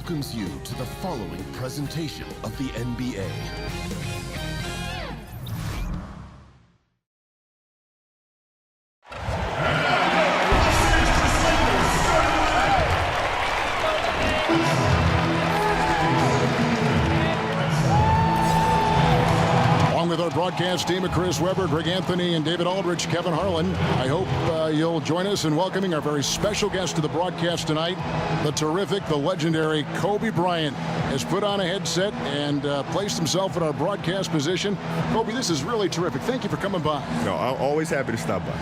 welcomes you to the following presentation of the NBA. With our broadcast team of Chris Webber, Greg Anthony, and David Aldrich, Kevin Harlan. I hope you'll join us in welcoming our very special guest to the broadcast tonight. The terrific, the legendary Kobe Bryant has put on a headset and placed himself in our broadcast position. Kobe, this is really terrific. Thank you for coming by. No, I'm always happy to stop by.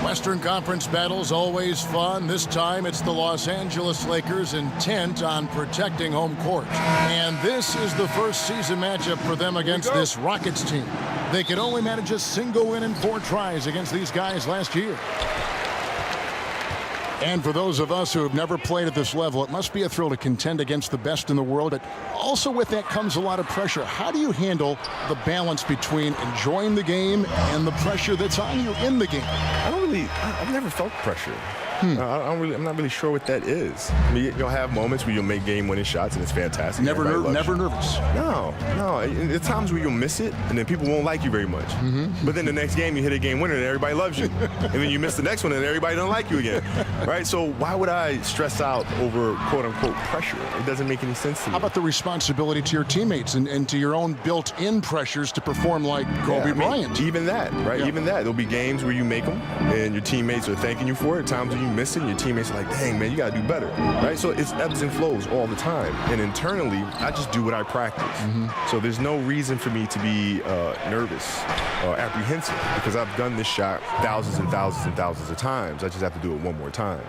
Western Conference battles always fun. This time it's the Los Angeles Lakers intent on protecting home court. And this is the first season matchup for them against this Rockets team. They could only manage a single win in 4 tries against these guys last year. And for those of us who have never played at this level, it must be a thrill to contend against the best in the world. But also with that comes a lot of pressure. How do you handle the balance between enjoying the game and the pressure that's on you in the game? I've never felt pressure. I'm not really sure what that is. I mean, you'll have moments where you'll make game-winning shots and it's fantastic. Never nervous. No. There's times where you'll miss it and then people won't like you very much. But then the next game you hit a game winner and everybody loves you. And then you miss the next one and everybody don't like you again. Right? So why would I stress out over quote-unquote pressure? It doesn't make any sense to me. How about the responsibility to your teammates and to your own built-in pressures to perform like Kobe Bryant? Even that, right? Yeah. Even that. There'll be games where you make them and your teammates are thanking you for it. Times when you miss it, your teammates are like, dang, man, you got to do better, right? So it's ebbs and flows all the time. And internally, I just do what I practice. So there's no reason for me to be nervous or apprehensive because I've done this shot thousands and thousands and thousands of times. I just have to do it one more time.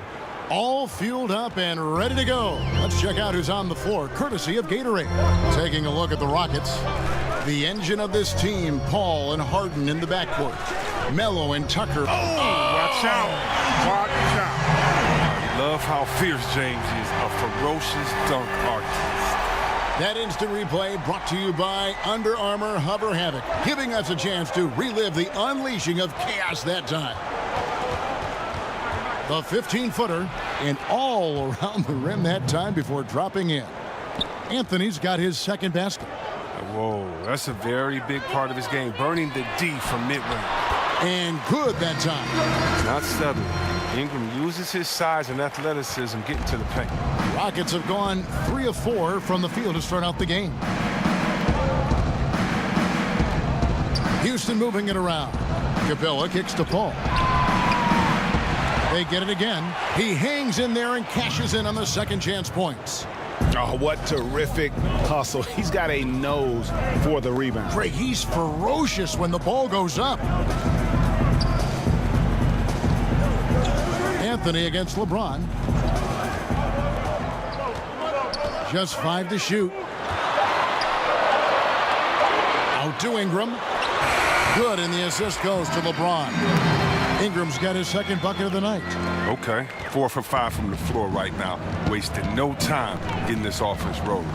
All fueled up and ready to go. Let's check out who's on the floor, courtesy of Gatorade. Taking a look at the Rockets. The engine of this team, Paul and Harden in the backcourt. Melo and Tucker. Watch out. Watch out. I love how fierce James is, a ferocious dunk artist. That instant replay brought to you by Under Armour Hover Havoc, giving us a chance to relive the unleashing of chaos that time. The 15-footer and all around the rim that time before dropping in. Anthony's got his second basket. Whoa, that's a very big part of his game, burning the D from mid-range. And good that time. It's not settling. Ingram uses his size and athleticism getting to the paint. Rockets have gone 3 of 4 from the field to start out the game. Houston moving it around. Capella kicks to Paul. They get it again. He hangs in there and cashes in on the second chance points. Oh, what terrific hustle. He's got a nose for the rebound. Greg, he's ferocious when the ball goes up. Anthony against LeBron. Just 5 to shoot. Out to Ingram. Good, and the assist goes to LeBron. Ingram's got his second bucket of the night. Okay, 4 for 5 from the floor right now. Wasting no time getting this offense rolling.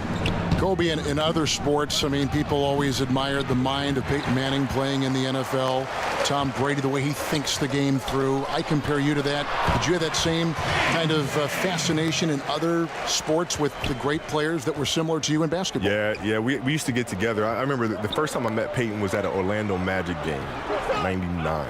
Kobe, in other sports, I mean, people always admired the mind of Peyton Manning playing in the NFL. Tom Brady, the way he thinks the game through. I compare you to that. Did you have that same kind of fascination in other sports with the great players that were similar to you in basketball? Yeah, we used to get together. I remember the first time I met Peyton was at an Orlando Magic game, 99.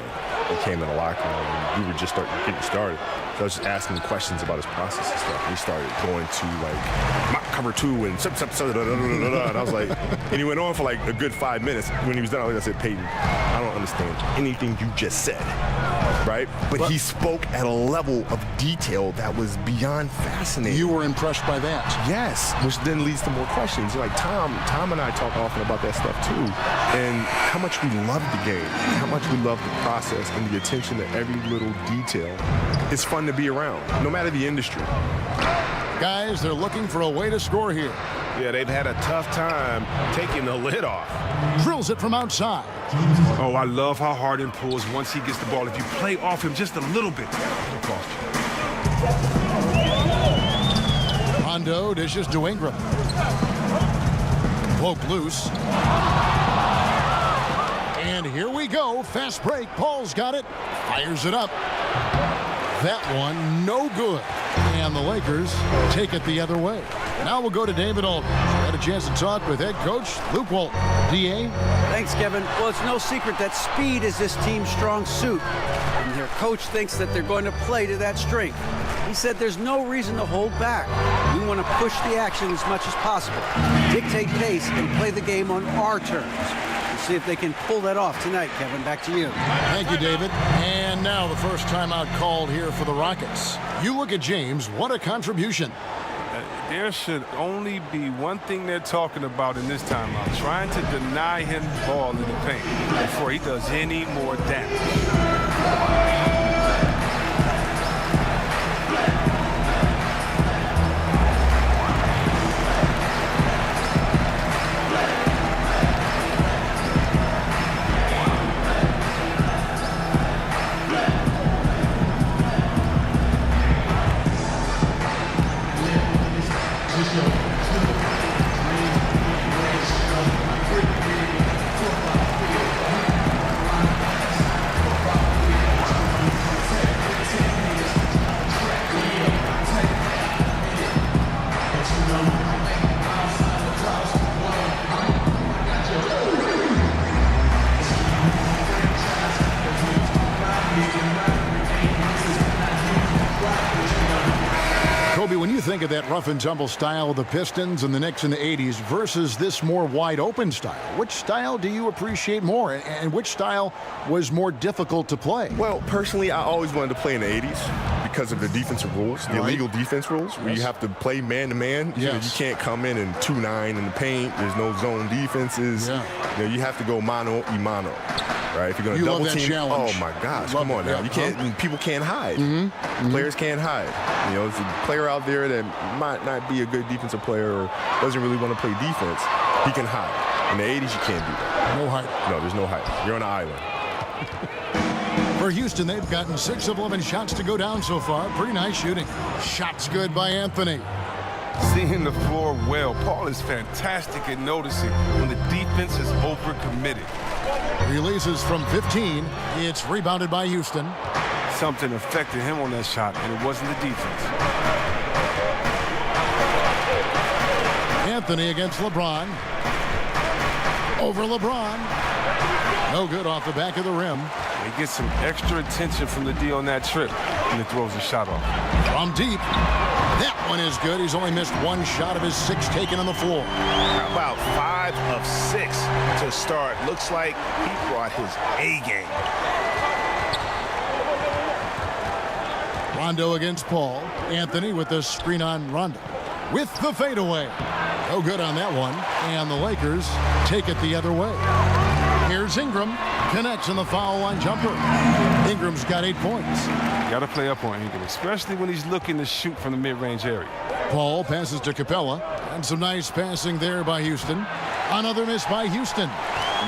He came in the locker room and we were just getting started. So I was just asking him questions about his process and stuff. And he started going to like mock cover 2 and and I was like, and he went on for like a good 5 minutes. When he was done, I said, Peyton, I don't understand anything you just said, right? But he spoke at a level of detail that was beyond fascinating. You were impressed by that? Yes, which then leads to more questions. Like Tom and I talk often about that stuff too, and how much we love the game, how much we love the process and the attention to every little detail. It's fun to be around, no matter the industry. Guys, they're looking for a way to score here. Yeah, they've had a tough time taking the lid off. Drills it from outside. Oh, I love how Harden pulls once he gets the ball. If you play off him just a little bit, it'll cost you. Rondo dishes to Ingram. Woke loose. And here we go. Fast break. Paul's got it. Fires it up. That one, no good. and the Lakers take it the other way. Now we'll go to David Aldridge. Had a chance to talk with head coach Luke Walton. D.A.? Thanks, Kevin. Well, it's no secret that speed is this team's strong suit, and their coach thinks that they're going to play to that strength. He said there's no reason to hold back. We want to push the action as much as possible, dictate pace, and play the game on our terms. We'll see if they can pull that off tonight, Kevin. Back to you. Thank you, David. And now the first timeout called here for the Rockets. You look at James, what a contribution. There should only be one thing they're talking about in this timeout, trying to deny him the ball in the paint before he does any more damage. When you think of that rough and tumble style of the Pistons and the Knicks in the 80s versus this more wide open style, which style do you appreciate more, and which style was more difficult to play? Well, personally, I always wanted to play in the 80s because of the defensive rules, the illegal defense rules, where you have to play man-to-man. You know, you can't come in and 2-9 in the paint. There's no zone defenses. You know, you have to go mano-a-mano. Right? If you're going to double team, challenge. Oh my gosh, come on now. You can't. People can't hide. Players can't hide. You know, it's a player out there that might not be a good defensive player or doesn't really want to play defense. He can hide. In the 80s, you can't do that. No hide. No, there's no hide. You're on an island. For Houston, they've gotten 6 of 11 shots to go down so far. Pretty nice shooting. Shots good by Anthony. Seeing the floor well. Paul is fantastic at noticing when the defense is overcommitted. Releases from 15. It's rebounded by Houston. Something affected him on that shot, and it wasn't the defense. Anthony against LeBron. Over LeBron. No good off the back of the rim. He gets some extra attention from the D on that trip, and it throws a shot off. From deep. That one is good. He's only missed 1 shot of his 6 taken on the floor. How about 5 of 6 to start? Looks like he brought his A game. Rondo against Paul. Anthony with the screen on Rondo. With the fadeaway. No good on that one. And the Lakers take it the other way. Here's Ingram. Connects on the foul line jumper. Ingram's got 8 points. You got to play up on Ingram, especially when he's looking to shoot from the mid-range area. Paul passes to Capella. And some nice passing there by Houston. Another miss by Houston.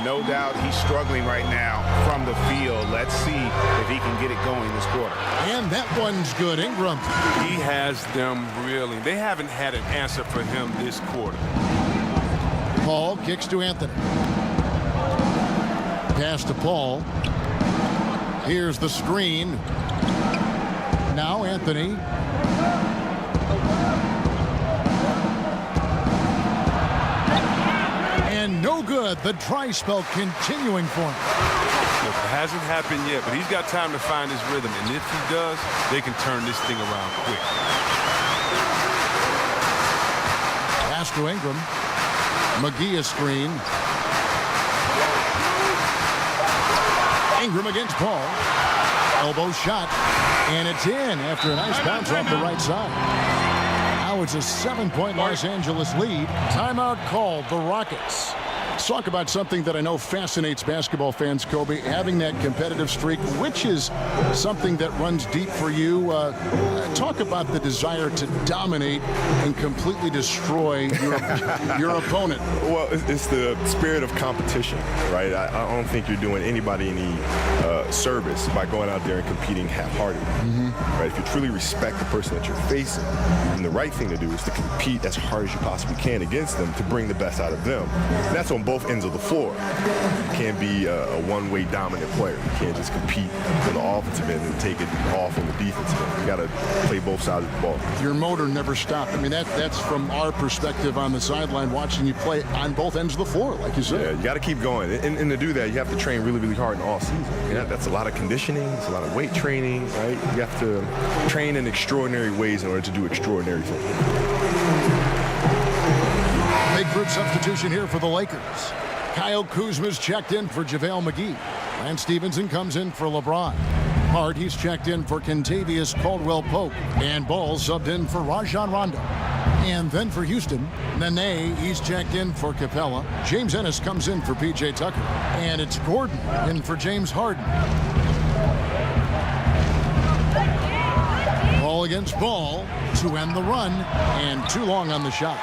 No doubt he's struggling right now from the field. Let's see if he can get it going this quarter. And that one's good. Ingram. He has them reeling. They haven't had an answer for him this quarter. Paul kicks to Anthony. Pass to Paul. Here's the screen. Now Anthony. And no good. The dry spell continuing for him. Look, it hasn't happened yet, but he's got time to find his rhythm. And if he does, they can turn this thing around quick. Pass to Ingram. McGee a screen. Ingram against Paul. Elbow shot. And it's in after a nice bounce off the right side. Now it's a 7-point Los Angeles lead. Timeout called the Rockets. Let's talk about something that I know fascinates basketball fans, Kobe, having that competitive streak, which is something that runs deep for you. Talk about the desire to dominate and completely destroy your opponent. Well, it's the spirit of competition, right? I don't think you're doing anybody any service by going out there and competing half-heartedly. Right? If you truly respect the person that you're facing, And the right thing to do is to compete as hard as you possibly can against them to bring the best out of them. And that's on both ends of the floor. You can't be a one-way dominant player. You can't just compete on the offensive end and take it off on the defensive end. You got to play both sides of the ball. Your motor never stopped. I mean, that's from our perspective on the sideline, watching you play on both ends of the floor, like you said. Yeah, you got to keep going. And to do that, you have to train really, really hard in all season. Yeah, that's a lot of conditioning. It's a lot of weight training, right? You have to train in extraordinary ways in order to do extraordinary things. Big group substitution here for the Lakers. Kyle Kuzma's checked in for JaVale McGee. Lance Stevenson comes in for LeBron. Hart, he's checked in for Kentavious Caldwell-Pope. And Ball subbed in for Rajon Rondo. And then for Houston, Nene, he's checked in for Capella. James Ennis comes in for P.J. Tucker. And it's Gordon in for James Harden. Ball against Ball to end the run, and too long on the shot.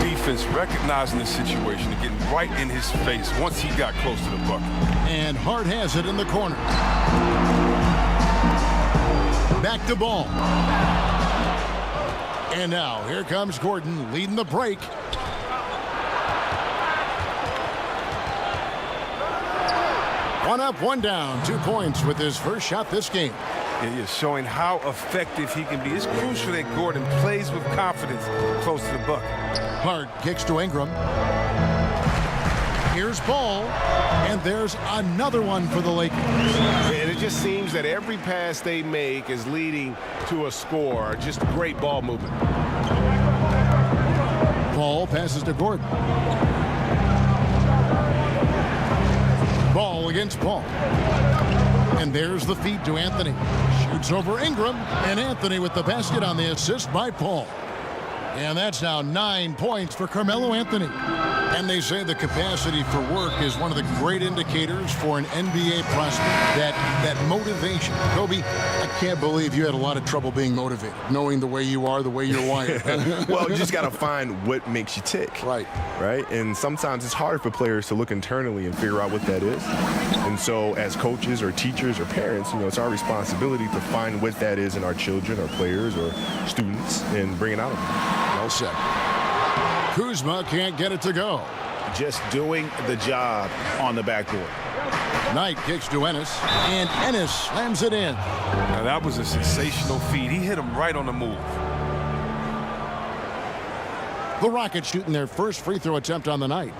Defense recognizing the situation and getting right in his face once he got close to the bucket. And Hart has it in the corner. Back to Ball. And now here comes Gordon leading the break. One up, one down, 2 points with his first shot this game. He is showing how effective he can be. It's crucial that Gordon plays with confidence close to the bucket. Hart kicks to Ingram. Here's Ball, and there's another one for the Lakers. And it just seems that every pass they make is leading to a score. Just great ball movement. Ball passes to Gordon. Ball against Paul. And there's the feed to Anthony. Shoots over Ingram, and Anthony with the basket on the assist by Paul. And that's now 9 points for Carmelo Anthony. And they say the capacity for work is one of the great indicators for an NBA prospect. That motivation. Kobe, I can't believe you had a lot of trouble being motivated, knowing the way you are, the way you're wired. Well, you just got to find what makes you tick. Right. Right? And sometimes it's hard for players to look internally and figure out what that is. And so as coaches or teachers or parents, it's our responsibility to find what that is in our children or players or students and bring it out of them. Well said. Kuzma can't get it to go. Just doing the job on the backboard. Knight kicks to Ennis, and Ennis slams it in. Now that was a sensational feed. He hit him right on the move. The Rockets shooting their first free throw attempt on the night.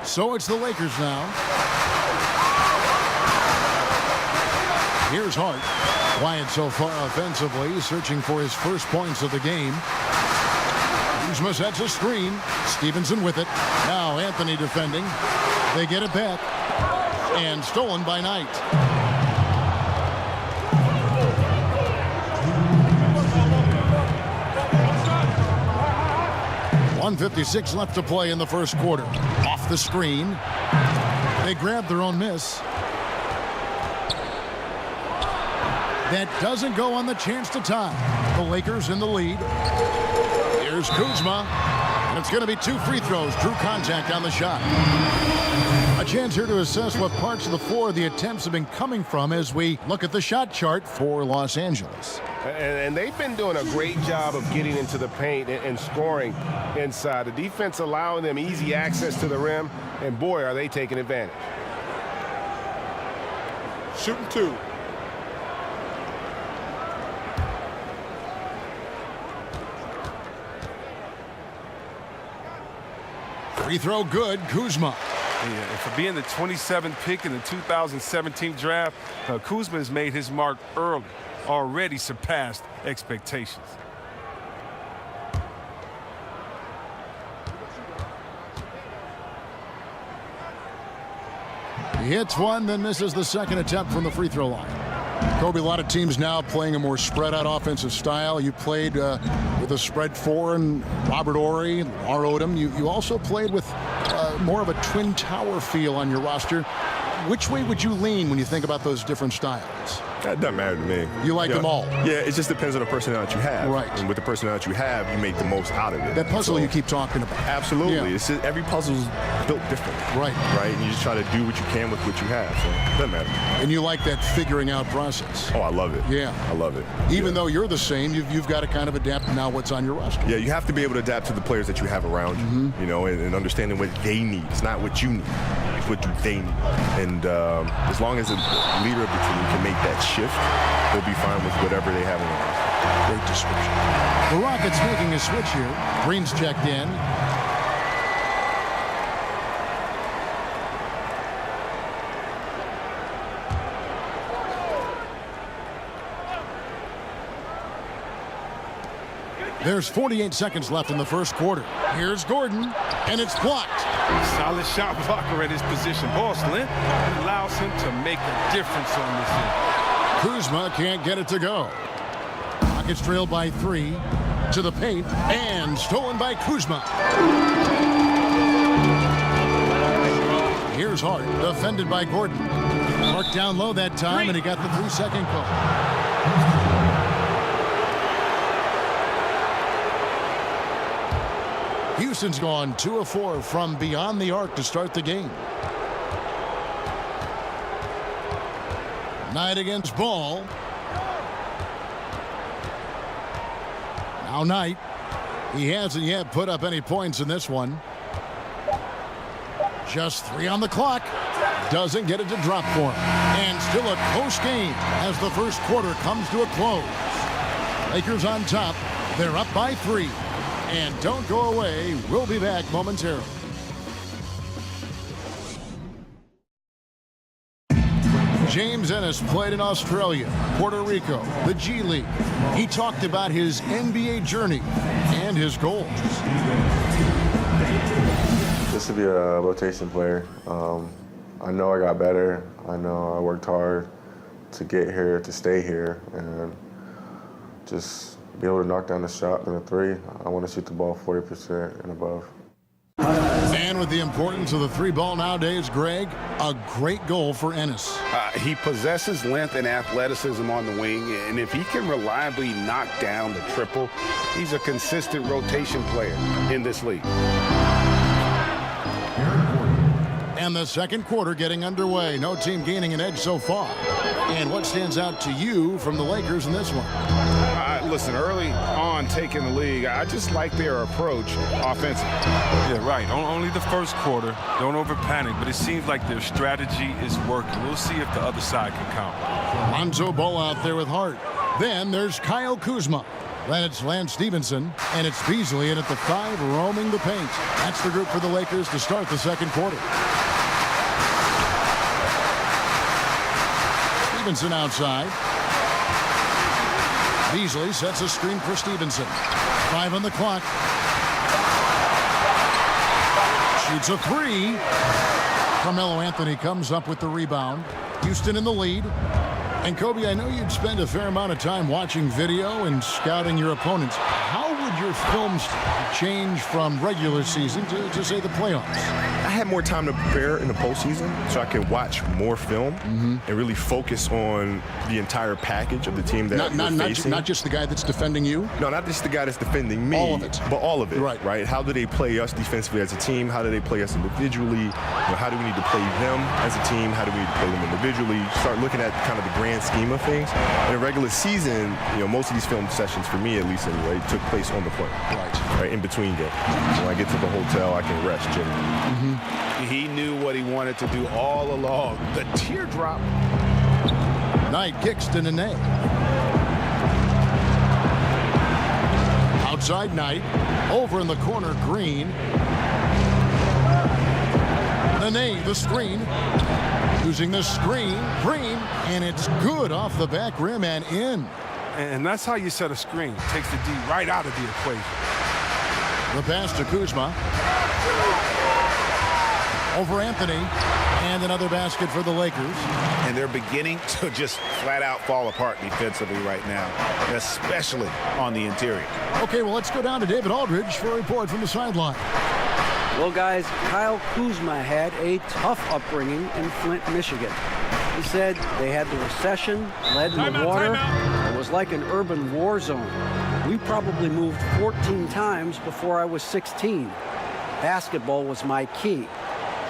So it's the Lakers now. Here's Hart. Quiet so far offensively, searching for his first points of the game. Kuzma sets a screen. Stevenson with it. Now Anthony defending. They get it back. And stolen by Knight. .156 left to play in the first quarter. Off the screen. They grab their own miss. That doesn't go on the chance to tie. The Lakers in the lead. Here's Kuzma. And it's going to be 2 free throws. Drew contact on the shot. A chance here to assess what parts of the floor the attempts have been coming from as we look at the shot chart for Los Angeles. And they've been doing a great job of getting into the paint and scoring inside. The defense allowing them easy access to the rim, and boy, are they taking advantage. Shooting 2. Free throw good, Kuzma. Yeah, and for being the 27th pick in the 2017 draft, Kuzma has made his mark early. Already surpassed expectations. He hits one, then misses the second attempt from the free throw line. Kobe, a lot of teams now playing a more spread out offensive style. You played with a spread 4 and Robert Horry, Lamar Odom. You also played with more of a twin tower feel on your roster. Which way would you lean when you think about those different styles? That doesn't matter to me. You like them all? Yeah, it just depends on the personnel that you have. Right. And with the personnel that you have, you make the most out of it. That puzzle So, you keep talking about. Absolutely. Yeah. It's just, every puzzle's built differently. Right. Right? And you just try to do what you can with what you have. So it doesn't matter. And you like that figuring out process. Oh, I love it. Yeah. I love it. Even though you're the same, you've got to kind of adapt now what's on your roster. Yeah, you have to be able to adapt to the players that you have around you, you know, and understanding what they need. It's not what you need. It's what do they need. And as long as the leader of the team can make that shift, they'll be fine with whatever they have in their roster. Great description. The Rockets making a switch here. Green's checked in. There's 48 seconds left in the first quarter. Here's Gordon, and it's blocked. Solid shot blocker at his position. Ball slant allows him to make a difference on this end. Kuzma can't get it to go. Rockets trail by 3 to the paint, and stolen by Kuzma. Here's Hart, defended by Gordon. Marked down low that time, and he got the 3-second call. Houston's gone 2 of 4 from beyond the arc to start the game. Knight against Ball. Now Knight. He hasn't yet put up any points in this one. Just 3 on the clock. Doesn't get it to drop for him. And still a close game as the first quarter comes to a close. Lakers on top. They're up by 3. And don't go away. We'll be back momentarily. James Ennis played in Australia, Puerto Rico, the G League. He talked about his NBA journey and his goals. Just to be a rotation player. I know I got better. I know I worked hard to get here, to stay here, and just be able to knock down the shot and the 3. I want to shoot the ball 40% and above. And with the importance of the 3 ball nowadays, Greg, a great goal for Ennis. He possesses length and athleticism on the wing, and if he can reliably knock down the triple, he's a consistent rotation player in this league. And the second quarter getting underway. No team gaining an edge so far. And what stands out to you from the Lakers in this one? Listen, early on taking the league, I just like their approach offensively. Yeah, right. Only the first quarter. Don't over panic, but it seems like their strategy is working. We'll see if the other side can counter. Lonzo Ball out there with Hart. Then there's Kyle Kuzma. Then it's Lance Stevenson, and it's Beasley in at the 5 roaming the paint. That's the group for the Lakers to start the second quarter. Stevenson outside. Beasley sets a screen for Stevenson. 5 on the clock. Shoots a 3. Carmelo Anthony comes up with the rebound. Houston in the lead. And Kobe, I know you'd spend a fair amount of time watching video and scouting your opponents. How would your films change from regular season to say, the playoffs? I had more time to prepare in the postseason, so I could watch more film and really focus on the entire package of the team that we're facing. Not just the guy that's defending you? No, not just the guy that's defending me. All of it. But all of it. Right. How do they play us defensively as a team? How do they play us individually? How do we need to play them as a team? How do we need to play them individually? Start looking at kind of the grand scheme of things. In a regular season, most of these film sessions, for me at least anyway, took place on the plane. Right, in between games. When I get to the hotel, I can rest generally. He knew what he wanted to do all along. The teardrop. Knight kicks to Nene. Outside Knight. Over in the corner, Green. Nene, the screen. Using the screen, Green, and it's good off the back rim and in. And that's how you set a screen. Takes the D right out of the equation. The pass to Kuzma. Over Anthony. And another basket for the Lakers. And they're beginning to just flat out fall apart defensively right now, especially on the interior. Okay, well, let's go down to David Aldridge for a report from the sideline. Well, guys, Kyle Kuzma had a tough upbringing in Flint, Michigan. He said they had the recession, lead in the water. It was like an urban war zone. We probably moved 14 times before I was 16. Basketball was my key.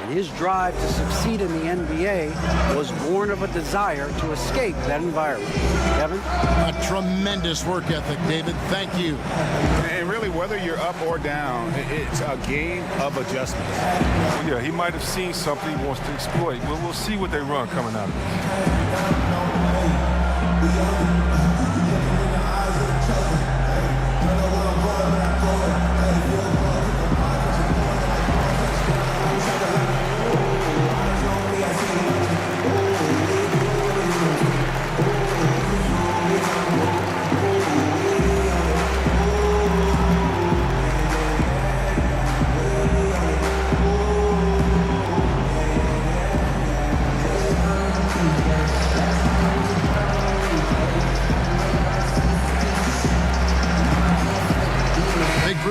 And his drive to succeed in the NBA was born of a desire to escape that environment. Kevin? A tremendous work ethic, David. Thank you. And really, whether you're up or down, it's a game of adjustments. Well, yeah, he might have seen something he wants to exploit. We'll see what they run coming out of this.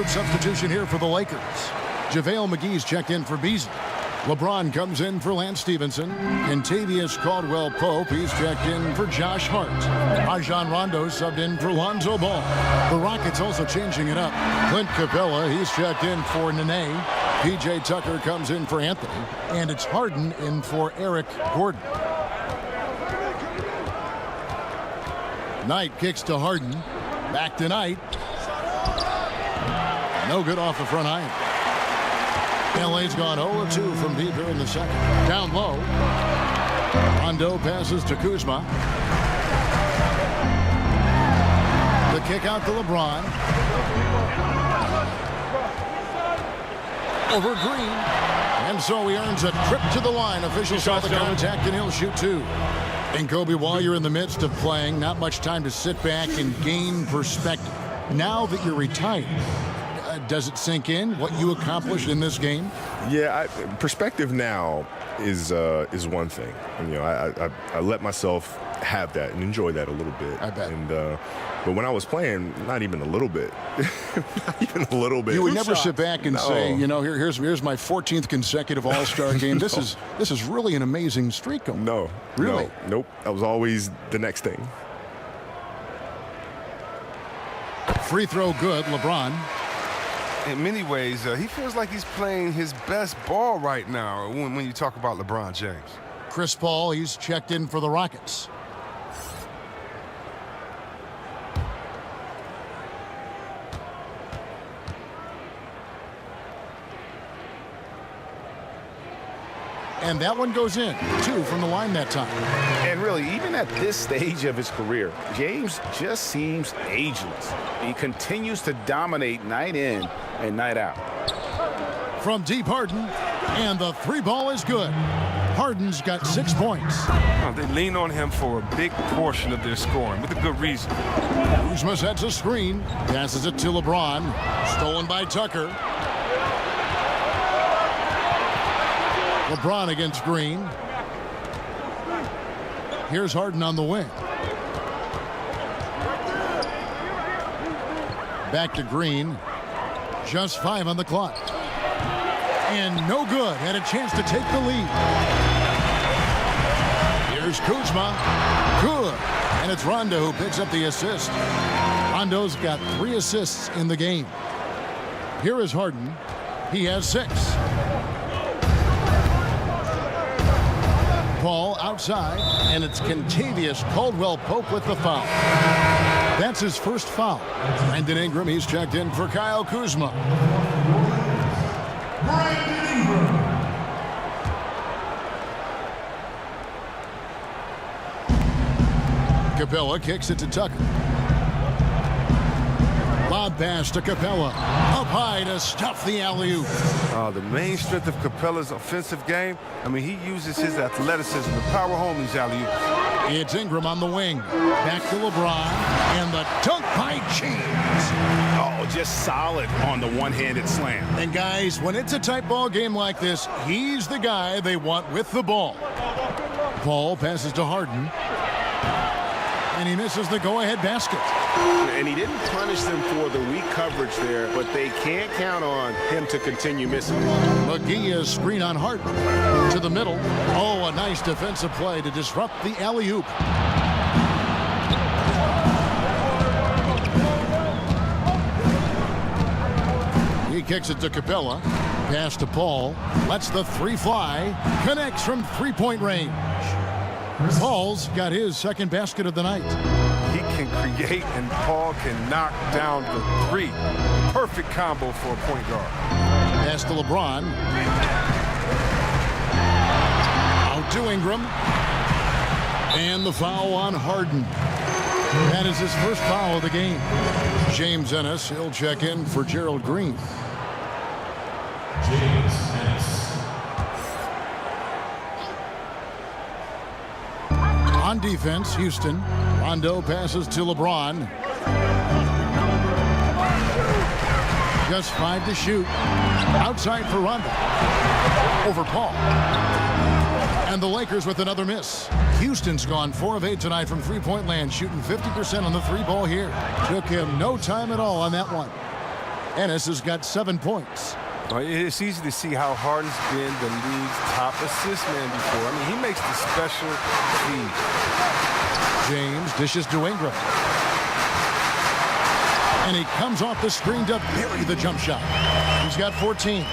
Substitution here for the Lakers. JaVale McGee's checked in for Beasley. LeBron comes in for Lance Stevenson. Kentavious Caldwell-Pope, he's checked in for Josh Hart. Rajon Rondo subbed in for Lonzo Ball. The Rockets also changing it up. Clint Capella, he's checked in for Nene. PJ Tucker comes in for Anthony. And it's Harden in for Eric Gordon. Knight kicks to Harden. Back to Knight. No good off the front iron. LA's gone 0-2 from deep here in the second. Down low. Rondo passes to Kuzma. The kick out to LeBron. Over Green. And so he earns a trip to the line. Officials saw the contact and he'll shoot two. And Kobe, while you're in the midst of playing, not much time to sit back and gain perspective. Now that you're retired, does it sink in what you accomplished in this game? Yeah, perspective now is one thing. And, I let myself have that and enjoy that a little bit. I bet. And but when I was playing, not even a little bit. Not even a little bit. You would never sit back and say, here's my 14th consecutive All-Star game. No. This is really an amazing streak. No. Really? No, nope. That was always the next thing. Free throw good, LeBron. In many ways, he feels like he's playing his best ball right now when you talk about LeBron James. Chris Paul, he's checked in for the Rockets. And that one goes in. 2 from the line that time. And really, even at this stage of his career, James just seems ageless. He continues to dominate night in and night out. From deep, Harden, and the three ball is good. Harden's got 6 points. They lean on him for a big portion of their scoring with a good reason. Kuzma sets a screen, passes it to LeBron, stolen by Tucker. LeBron against Green. Here's Harden on the wing. Back to Green. Just 5 on the clock. And no good. Had a chance to take the lead. Here's Kuzma. Good. And it's Rondo who picks up the assist. Rondo's got 3 assists in the game. Here is Harden. He has 6. Paul outside, and it's Kentavious Caldwell-Pope with the foul. That's his first foul. Brandon Ingram, he's checked in for Kyle Kuzma. Brandon Ingram. Capella kicks it to Tucker. Lob pass to Capella. Up high to stuff the alley-oop. The main strength of Capella's offensive game, he uses his athleticism to power home these alley-oops. It's Ingram on the wing. Back to LeBron. And the dunk by James. Oh, just solid on the one-handed slam. And guys, when it's a tight ball game like this, he's the guy they want with the ball. Paul passes to Harden. And he misses the go-ahead basket. And he didn't punish them for the weak coverage there, but they can't count on him to continue missing. McGee is screen on Harden. To the middle. Oh, a nice defensive play to disrupt the alley-oop. He kicks it to Capella. Pass to Paul. Lets the three fly. Connects from three-point range. Paul's got his second basket of the night. He can create, and Paul can knock down the three. Perfect combo for a point guard. Pass to LeBron. Out to Ingram. And the foul on Harden. That is his first foul of the game. James Ennis, he'll check in for Gerald Green. On defense, Houston. Rondo passes to LeBron. Just 5 to shoot. Outside for Rondo. Over Paul. And the Lakers with another miss. Houston's gone 4 of 8 tonight from three-point land, shooting 50% on the three ball here. Took him no time at all on that one. Ennis has got 7 points. Well, it's easy to see how Harden's been the league's top assist man before. I mean, he makes the special feed. James dishes to Ingram. And he comes off the screen to bury the jump shot. He's got 14.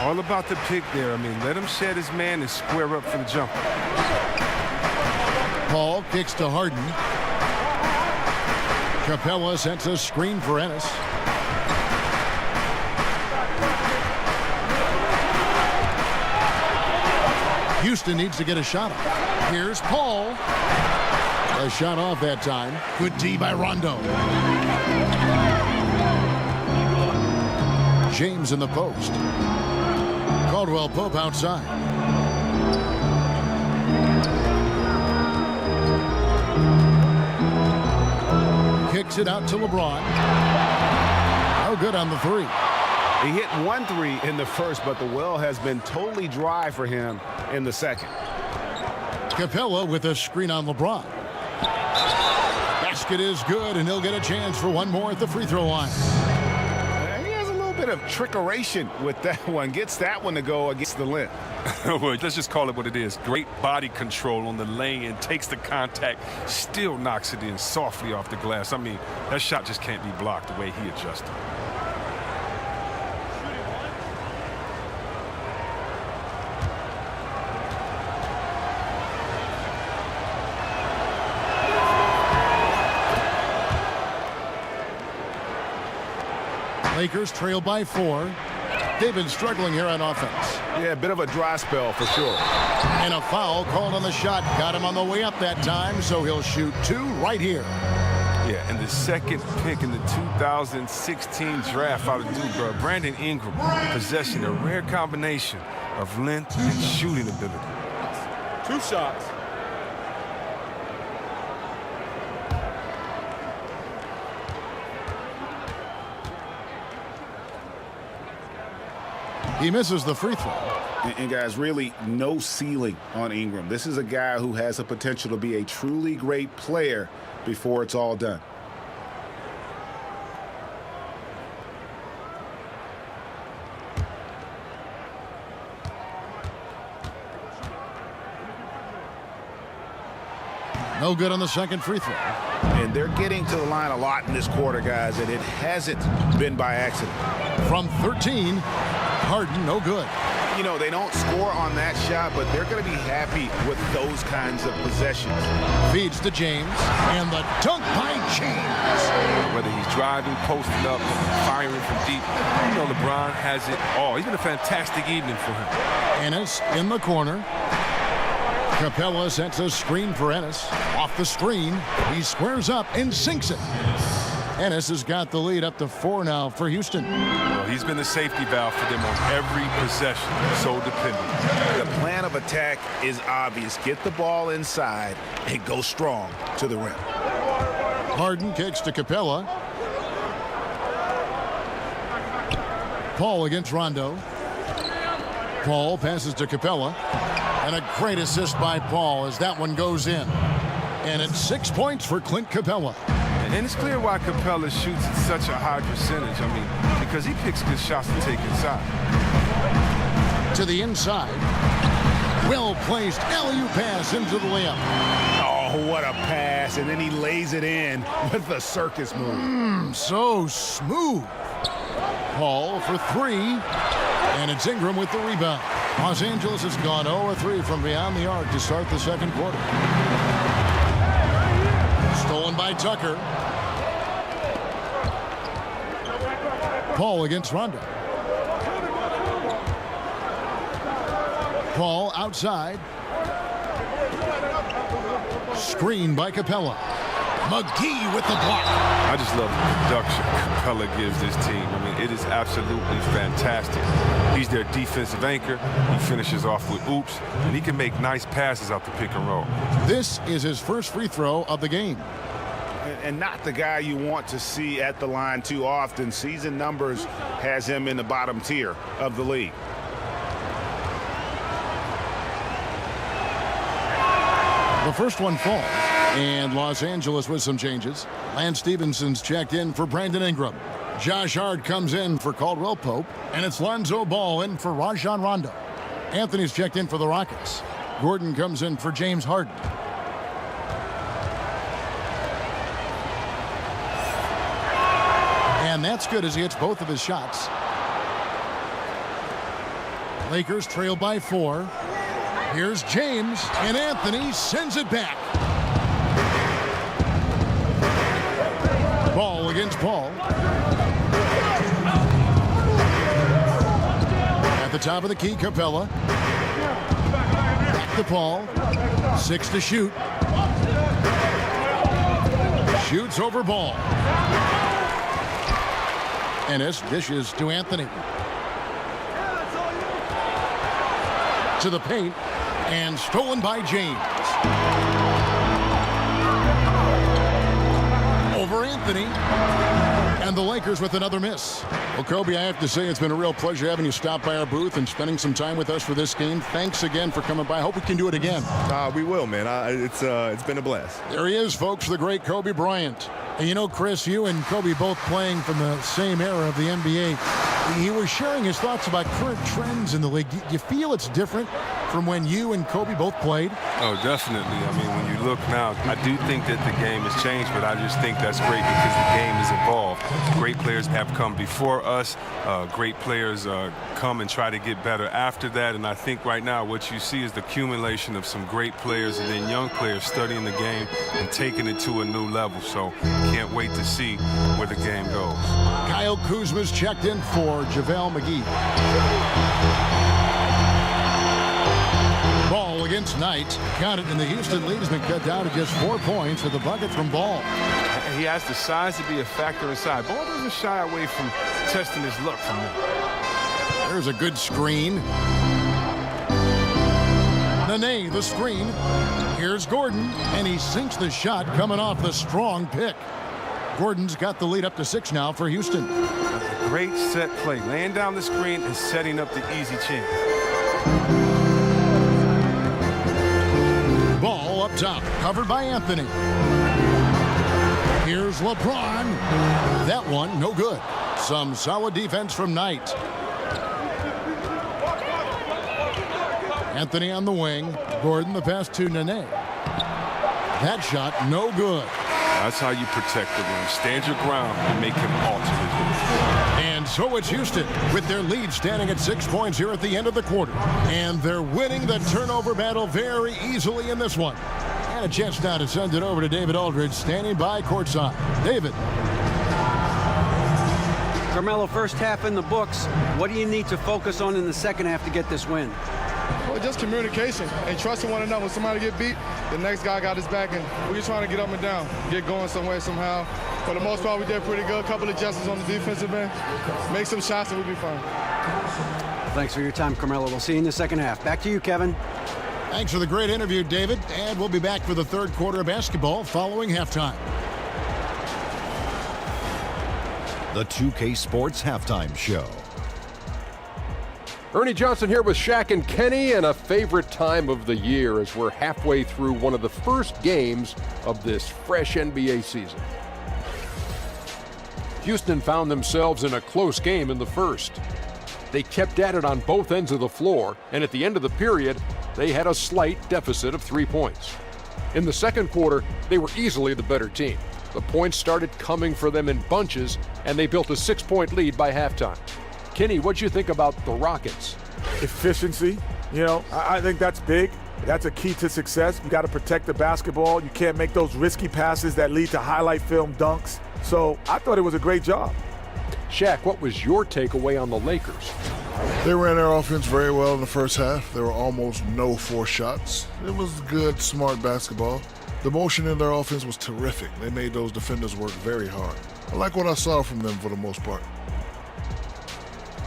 All about the pick there. I mean, let him shed his man and square up for the jumper. Paul kicks to Harden. Capella sets a screen for Ennis. Houston needs to get a shot off. Here's Paul. A shot off that time. Good D by Rondo. James in the post. Caldwell Pope outside. Kicks it out to LeBron. No good on the three. He hit 1 3 in the first, but the well has been totally dry for him in the second. Capella with a screen on LeBron. Basket is good, and he'll get a chance for one more at the free throw line. He has a little bit of trickeration with that one. Gets that one to go against the length. Well, let's just call it what it is. Great body control on the lane and takes the contact, still knocks it in softly off the glass. I mean, that shot just can't be blocked the way he adjusted. Lakers trail by 4. They've been struggling here on offense. Yeah, a bit of a dry spell for sure. And a foul called on the shot. Got him on the way up that time, so he'll shoot 2 right here. Yeah, and the second pick in the 2016 draft out of Duke, Brandon Ingram, possessing a rare combination of length and shooting ability. 2 shots. He misses the free throw. And guys, really no ceiling on Ingram. This is a guy who has the potential to be a truly great player before it's all done. No good on the second free throw. And they're getting to the line a lot in this quarter, guys, and it hasn't been by accident. From 13, Harden, no good. You know, they don't score on that shot, but they're going to be happy with those kinds of possessions. Feeds to James, and the dunk by James. Whether he's driving, posting up, firing from deep, you know LeBron has it all. He's been a fantastic evening for him. Ennis in the corner. Capella sets a screen for Ennis. Off the screen, he squares up and sinks it. Ennis has got the lead up to 4 now for Houston. Well, he's been the safety valve for them on every possession. So dependent. The plan of attack is obvious. Get the ball inside and go strong to the rim. Harden kicks to Capella. Paul against Rondo. Paul passes to Capella. And a great assist by Paul as that one goes in. And it's 6 points for Clint Capella. And it's clear why Capella shoots at such a high percentage. I mean, because he picks good shots to take inside. To the inside. Well-placed alley-oop pass into the layup. Oh, what a pass. And then he lays it in with the circus move. So smooth. Paul for 3. And it's Ingram with the rebound. Los Angeles has gone 0-3 from beyond the arc to start the second quarter. Stolen by Tucker. Paul against Rondo. Paul outside. Screen by Capella. McGee with the block. I just love the production Capella gives this team. I mean, it is absolutely fantastic. He's their defensive anchor. He finishes off with oops, and he can make nice passes out the pick and roll. This is his first free throw of the game. And not the guy you want to see at the line too often. Season numbers has him in the bottom tier of the league. The first one falls, and Los Angeles with some changes. Lance Stephenson's checked in for Brandon Ingram. Josh Hart comes in for Caldwell Pope, and it's Lonzo Ball in for Rajon Rondo. Anthony's checked in for the Rockets. Gordon comes in for James Harden. And that's good as he hits both of his shots. Lakers trail by 4. Here's James, and Anthony sends it back. Ball against Paul. At the top of the key, Capella. Back to Paul. 6 to shoot. Shoots over Ball. Ennis dishes to Anthony. To the paint. And stolen by James. Over Anthony. And the Lakers with another miss. Well, Kobe, I have to say it's been a real pleasure having you stop by our booth and spending some time with us for this game. Thanks again for coming by. I hope we can do it again. We will, man. It's been a blast. There he is, folks, the great Kobe Bryant. And you know, Chris, you and Kobe both playing from the same era of the NBA. He was sharing his thoughts about current trends in the league. Do you feel it's different from when you and Kobe both played? Oh, definitely. I mean, when you look now, I do think that the game has changed, but I just think that's great because the game has evolved. Great players have come before us. Great players come and try to get better after that. And I think right now what you see is the accumulation of some great players and then young players studying the game and taking it to a new level. So can't wait to see where the game goes. Kyle Kuzma's checked in for JaVale McGee. Ball against Knight. Got it, and the Houston lead has been cut down to just 4 points with a bucket from Ball. He has the size to be a factor inside. Ball doesn't shy away from testing his luck from there. There's a good screen. Nene, the screen. Here's Gordon, and he sinks the shot coming off the strong pick. Gordon's got the lead up to 6 now for Houston. Great set play, laying down the screen and setting up the easy chance. Ball up top, covered by Anthony. Here's LeBron. That one, no good. Some solid defense from Knight. Anthony on the wing. Gordon the pass to Nene. That shot, no good. That's how you protect the rim. Stand your ground and make him alter his move. And so it's Houston with their lead standing at 6 points here at the end of the quarter. And they're winning the turnover battle very easily in this one. And a chance now to send it over to David Aldridge standing by courtside. David. Carmelo, first half in the books. What do you need to focus on in the second half to get this win? Well, just communication and trusting one another. When somebody get beat, the next guy got his back, and we're just trying to get up and down, get going some way, somehow. For the most part, we did pretty good. A couple of adjustments on the defensive end. Make some shots, and we'll be fine. Thanks for your time, Carmelo. We'll see you in the second half. Back to you, Kevin. Thanks for the great interview, David. And we'll be back for the third quarter of basketball following halftime. The 2K Sports Halftime Show. Ernie Johnson here with Shaq and Kenny, and a favorite time of the year as we're halfway through one of the first games of this fresh NBA season. Houston found themselves in a close game in the first. They kept at it on both ends of the floor, and at the end of the period, they had a slight deficit of 3 points. In the second quarter, they were easily the better team. The points started coming for them in bunches, and they built a 6-point lead by halftime. Kenny, what'd you think about the Rockets? Efficiency, I think that's big. That's a key to success. You got to protect the basketball. You can't make those risky passes that lead to highlight film dunks. So I thought it was a great job. Shaq, what was your takeaway on the Lakers? They ran their offense very well in the first half. There were almost no forced shots. It was good, smart basketball. The motion in their offense was terrific. They made those defenders work very hard. I like what I saw from them for the most part.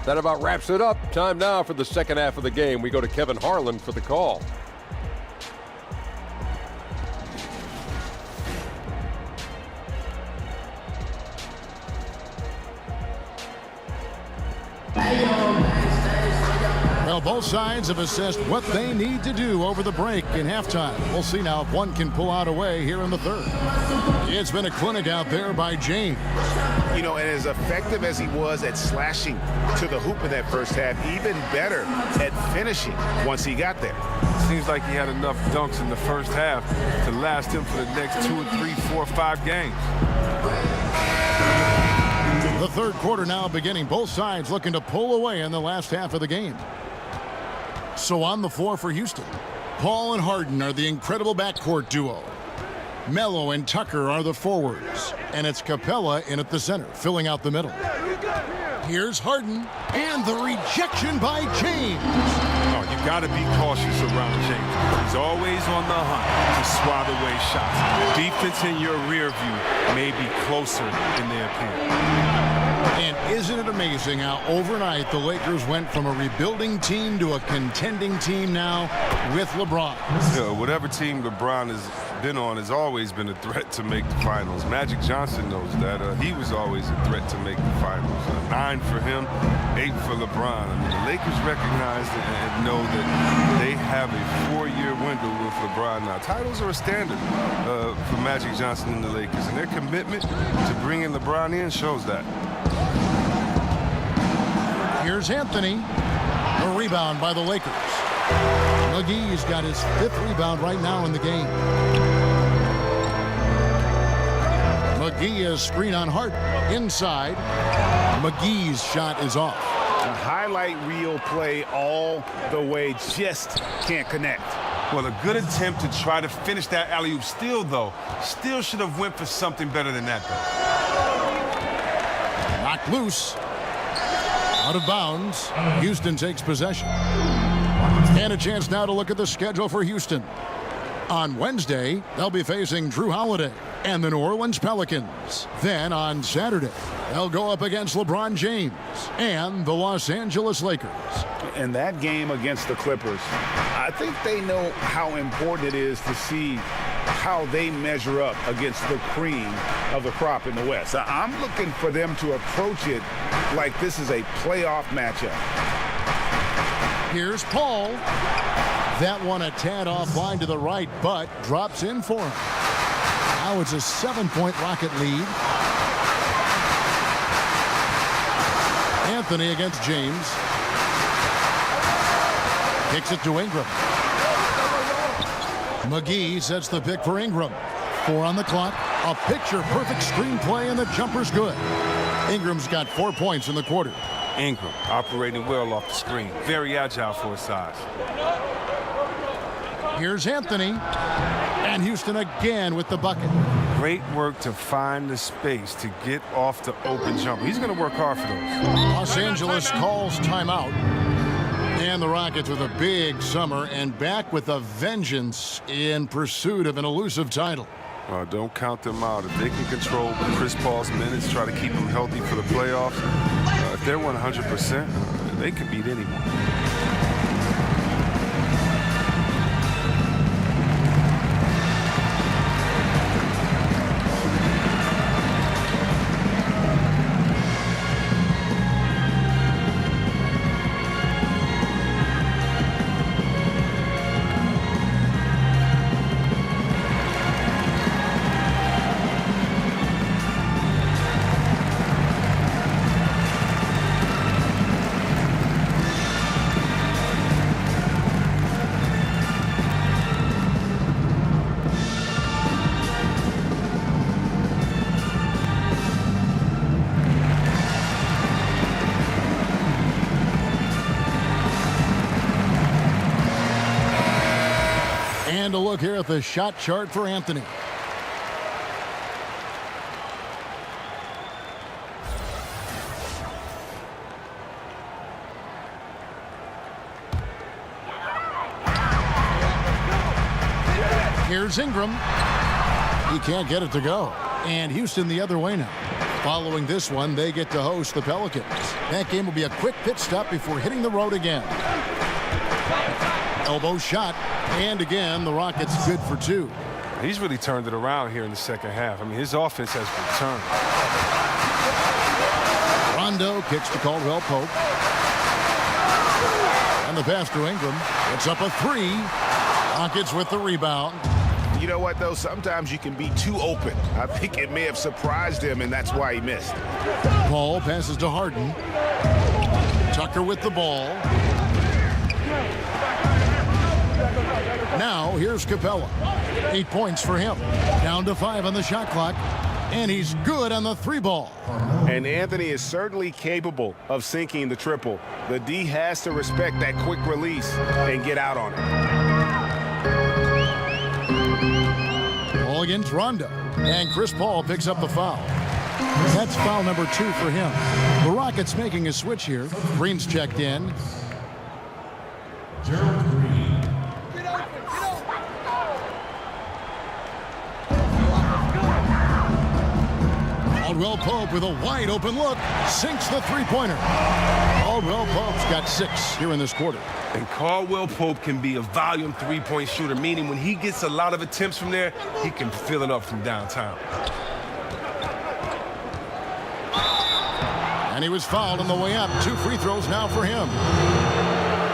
That about wraps it up. Time now for the second half of the game. We go to Kevin Harlan for the call. Well, both sides have assessed what they need to do over the break in halftime. We'll see now if one can pull out a way here in the third. It's been a clinic out there by James. And as effective as he was at slashing to the hoop in that first half, even better at finishing once he got there. Seems like he had enough dunks in the first half to last him for the next 2 or 3, 4, 5 games. The third quarter now beginning. Both sides looking to pull away in the last half of the game. So on the floor for Houston, Paul and Harden are the incredible backcourt duo. Melo and Tucker are the forwards, and it's Capella in at the center, filling out the middle. Here's Harden, and the rejection by James. Oh, you got to be cautious around James. He's always on the hunt to swat away shots. The defense in your rear view may be closer in their opinion. And isn't it amazing how overnight the Lakers went from a rebuilding team to a contending team now with LeBron? Whatever team LeBron has been on has always been a threat to make the finals. Magic Johnson knows that. He was always a threat to make the finals. 9 for him, 8 for LeBron. I mean, the Lakers recognize and know that they have a 4-year window with LeBron now. Titles are a standard for Magic Johnson and the Lakers, and their commitment to bringing LeBron in shows that. Here's Anthony. A rebound by the Lakers. McGee's got his 5th rebound right now in the game. McGee is screen on Hart. Inside. McGee's shot is off. A highlight reel play all the way, just can't connect. Well, a good attempt to try to finish that alley-oop still should have went for something better than that, though. Knocked loose. Out of bounds. Houston takes possession. And a chance now to look at the schedule for Houston. On Wednesday, they'll be facing Drew Holiday and the New Orleans Pelicans. Then on Saturday, they'll go up against LeBron James and the Los Angeles Lakers. In that game against the Clippers, I think they know how important it is to see how they measure up against the cream of the crop in the West. I'm looking for them to approach it like this is a playoff matchup. Here's Paul. That one a tad offline to the right, but drops in for him. Now it's a 7-point Rocket lead. Anthony against James. Kicks it to Ingram. McGee sets the pick for Ingram. 4 on the clock. A picture-perfect screenplay, and the jumper's good. Ingram's got 4 points in the quarter. Ingram operating well off the screen. Very agile for his size. Here's Anthony. And Houston again with the bucket. Great work to find the space to get off the open jumper. He's going to work hard for those. Los Angeles calls timeout. And the Rockets with a big summer and back with a vengeance in pursuit of an elusive title. Don't count them out. If they can control Chris Paul's minutes, try to keep him healthy for the playoffs, if they're 100%, they can beat anyone. And a look here at the shot chart for Anthony. Here's Ingram. He can't get it to go. And Houston the other way now. Following this one, they get to host the Pelicans. That game will be a quick pit stop before hitting the road again. Elbow shot. And again, the Rockets good for 2. He's really turned it around here in the second half. I mean, his offense has returned. Rondo kicks to Caldwell Pope. And the pass to Ingram. It's up a 3. Rockets with the rebound. You know what, though? Sometimes you can be too open. I think it may have surprised him, and that's why he missed. Paul passes to Harden. Tucker with the ball. Now, here's Capella. 8 points for him. Down to 5 on the shot clock. And he's good on the 3-ball. And Anthony is certainly capable of sinking the triple. The D has to respect that quick release and get out on it. Ball against Rondo. And Chris Paul picks up the foul. That's foul number 2 for him. The Rockets making a switch here. Green's checked in. Gerald Green. Caldwell Pope with a wide open look. Sinks the 3-pointer. Caldwell Pope's got 6 here in this quarter. And Caldwell Pope can be a volume 3-point shooter, meaning when he gets a lot of attempts from there, he can fill it up from downtown. And he was fouled on the way up. 2 free throws now for him.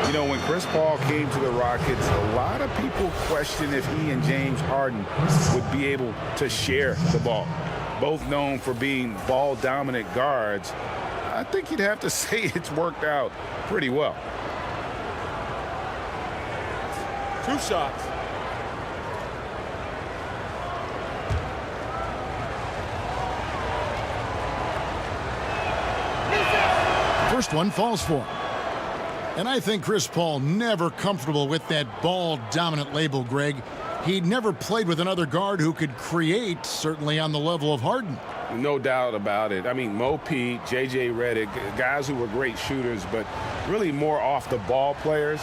You know, when Chris Paul came to the Rockets, a lot of people questioned if he and James Harden would be able to share the ball. Both known for being ball-dominant guards, I think you'd have to say it's worked out pretty well. 2 shots. First one falls for him. And I think Chris Paul never comfortable with that ball-dominant label, Greg. He'd never played with another guard who could create, certainly on the level of Harden. No doubt about it. I mean, Mo Pete, J.J. Redick, guys who were great shooters, but really more off-the-ball players.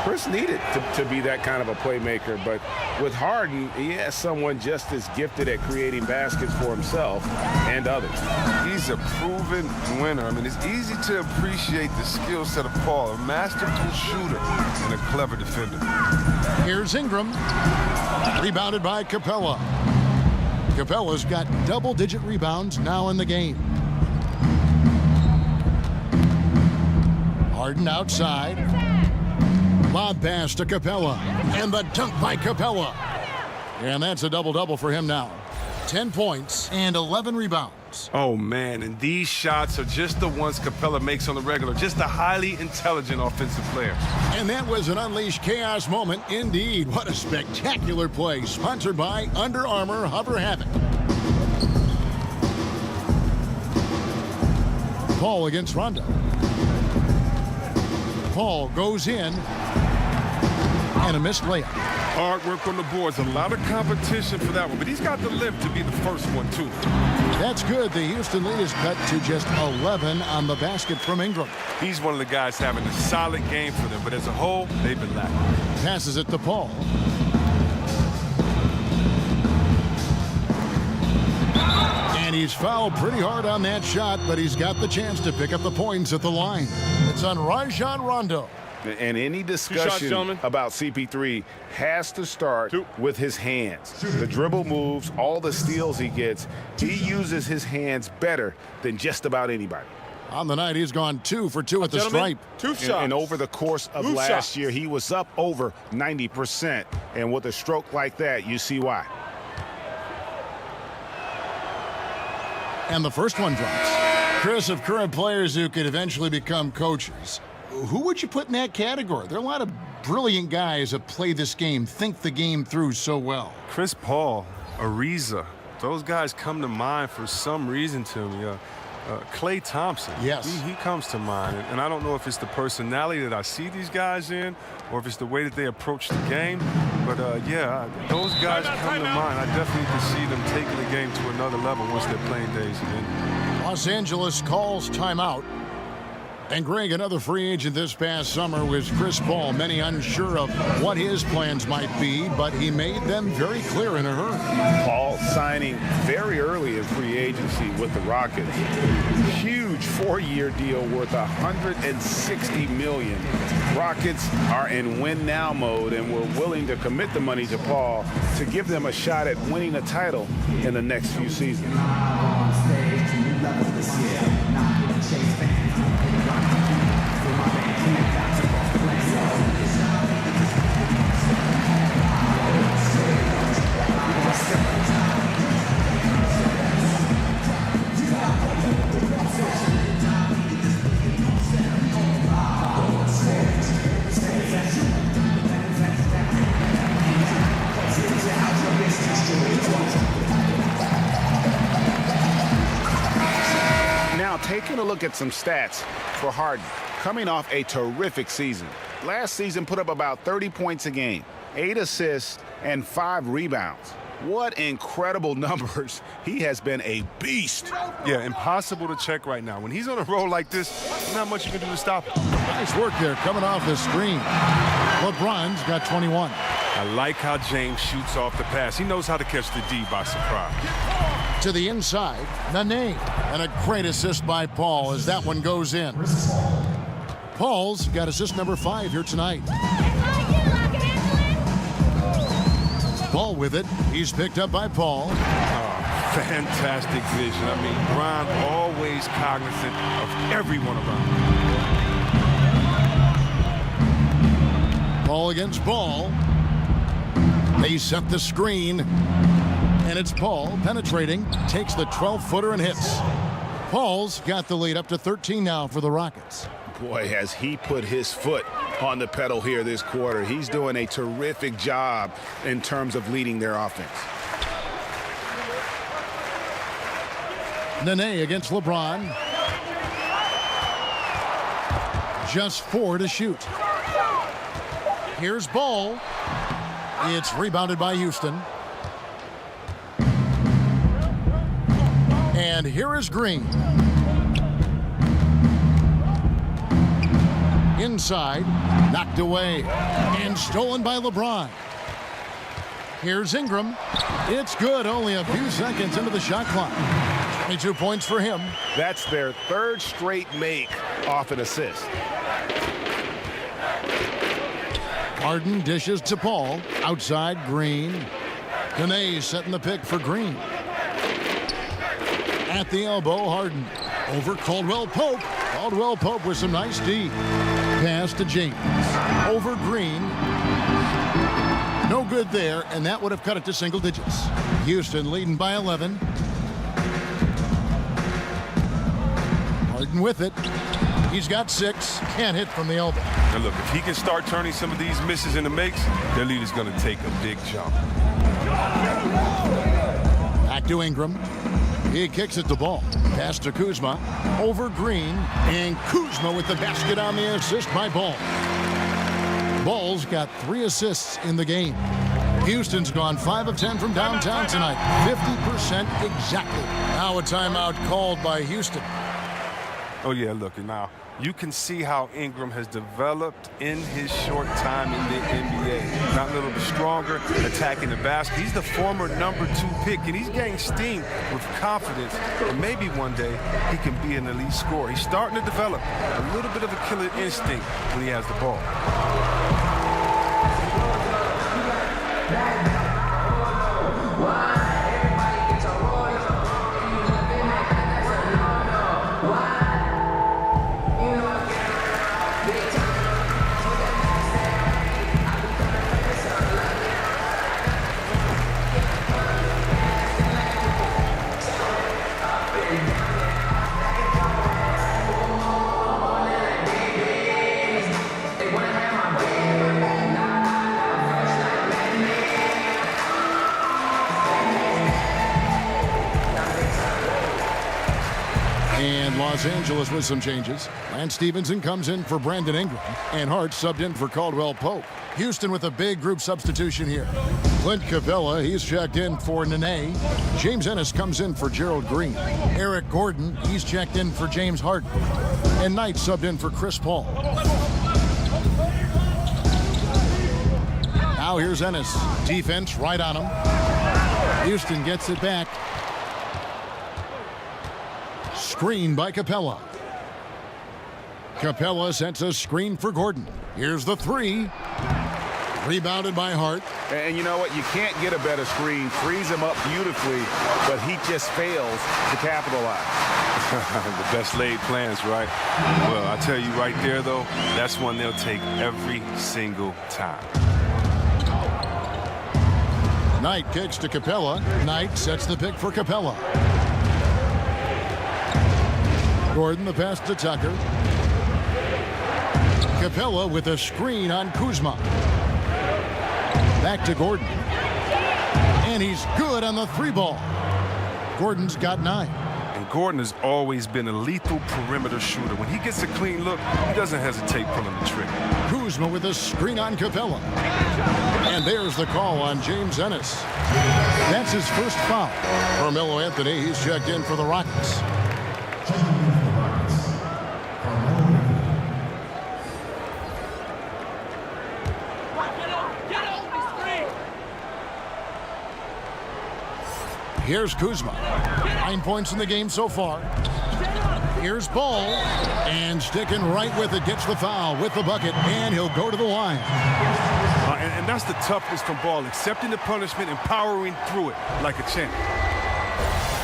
Chris needed to be that kind of a playmaker, but with Harden, he has someone just as gifted at creating baskets for himself and others. He's a proven winner. I mean, it's easy to appreciate the skill set of Paul, a masterful shooter and a clever defender. Here's Ingram. Rebounded by Capella. Capella's got double-digit rebounds now in the game. Harden outside. Lob pass to Capella. And the dunk by Capella. And that's a double-double for him now. 10 points and 11 rebounds. Oh, man, and these shots are just the ones Capella makes on the regular. Just a highly intelligent offensive player. And that was an unleashed chaos moment indeed. What a spectacular play. Sponsored by Under Armour Hover Havoc. Paul against Rondo. Paul goes in. And a missed layup. Hard work on the boards. A lot of competition for that one, but he's got the lift to be the first one, too. That's good. The Houston lead is cut to just 11 on the basket from Ingram. He's one of the guys having a solid game for them, but as a whole, they've been lacking. Passes it to Paul. And he's fouled pretty hard on that shot, but he's got the chance to pick up the points at the line. It's on Rajon Rondo. And any discussion about CP3 has to start with his hands. The dribble moves, all the steals he gets, he uses his hands better than just about anybody. On the night, he's gone 2 for 2 at the stripe. 2 shots. And over the course of last year, he was up over 90%. And with a stroke like that, you see why. And the first one drops. Chris, of current players who could eventually become coaches, who would you put in that category? There are a lot of brilliant guys that play this game, think the game through so well. Chris Paul, Ariza, those guys come to mind for some reason to me. Klay Thompson. Yes. He comes to mind. And I don't know if it's the personality that I see these guys in or if it's the way that they approach the game. But, yeah, those guys come to mind. I definitely can see them taking the game to another level once their playing days end. Los Angeles calls timeout. And Greg, another free agent this past summer was Chris Paul. Many unsure of what his plans might be, but he made them very clear in a hurry. Paul signing very early in free agency with the Rockets. Huge 4-year deal worth $160 million. Rockets are in win-now mode and were willing to commit the money to Paul to give them a shot at winning a title in the next few seasons. Taking a look at some stats for Harden, coming off a terrific season. Last season put up about 30 points a game, 8 assists, and 5 rebounds. What incredible numbers. He has been a beast. Yeah, impossible to check right now. When he's on a roll like this, not much you can do to stop him. Nice work there coming off the screen. LeBron's got 21. I like how James shoots off the pass. He knows how to catch the D by surprise. To the inside, Nene. And a great assist by Paul as that one goes in. Paul's got assist number 5 here tonight. Ball with it. He's picked up by Paul. Oh, fantastic vision. I mean, Bron always cognizant of everyone around him. Paul against Ball. They set the screen. And it's Paul penetrating, takes the 12-footer and hits. Paul's got the lead up to 13 now for the Rockets. Boy, has he put his foot on the pedal here this quarter. He's doing a terrific job in terms of leading their offense. Nene against LeBron. Just 4 to shoot. Here's Ball. It's rebounded by Houston. And here is Green. Inside, knocked away, and stolen by LeBron. Here's Ingram. It's good, only a few seconds into the shot clock. 22 points for him. That's their 3rd straight make off an assist. Harden dishes to Paul. Outside, Green. Nene setting the pick for Green. At the elbow, Harden. Over Caldwell Pope. Caldwell Pope with some nice D. Pass to James. Over Green. No good there, and that would have cut it to single digits. Houston leading by 11. Harden with it. He's got 6. Can't hit from the elbow. And look, if he can start turning some of these misses into makes, their lead is going to take a big jump. Back to Ingram. He kicks it to Ball. Pass to Kuzma. Over Green. And Kuzma with the basket on the assist by Ball. Ball's got 3 assists in the game. Houston's gone 5 of 10 from downtown tonight. 50% exactly. Now a timeout called by Houston. Oh, yeah, look, now you can see how Ingram has developed in his short time in the NBA. Gotten a little bit stronger, attacking the basket. He's the former number 2 pick, and he's getting steam with confidence. And maybe one day he can be an elite scorer. He's starting to develop a little bit of a killer instinct when he has the ball. Los Angeles with some changes. Lance Stevenson comes in for Brandon Ingram, and Hart subbed in for Caldwell Pope. Houston with a big group substitution here. Clint Capella, he's checked in for Nene. James Ennis comes in for Gerald Green. Eric Gordon, he's checked in for James Harden. And Knight subbed in for Chris Paul. Now here's Ennis. Defense right on him. Houston gets it back. Screen by Capella. Capella sets a screen for Gordon. Here's the three. Rebounded by Hart. And you know what? You can't get a better screen. Frees him up beautifully, but he just fails to capitalize. The best laid plans, right? Well, I tell you right there, though, that's one they'll take every single time. Knight kicks to Capella. Knight sets the pick for Capella. Gordon the pass to Tucker. Capella with a screen on Kuzma. Back to Gordon. And he's good on the three ball. Gordon's got 9. And Gordon has always been a lethal perimeter shooter. When he gets a clean look, he doesn't hesitate pulling the trigger. Kuzma with a screen on Capella. And there's the call on James Ennis. That's his first foul. Carmelo Anthony, he's checked in for the Rockets. Here's Kuzma. 9 points in the game so far. Here's Ball. And sticking right with it, gets the foul with the bucket, and he'll go to the line. And that's the toughness from Ball, accepting the punishment and powering through it like a champ.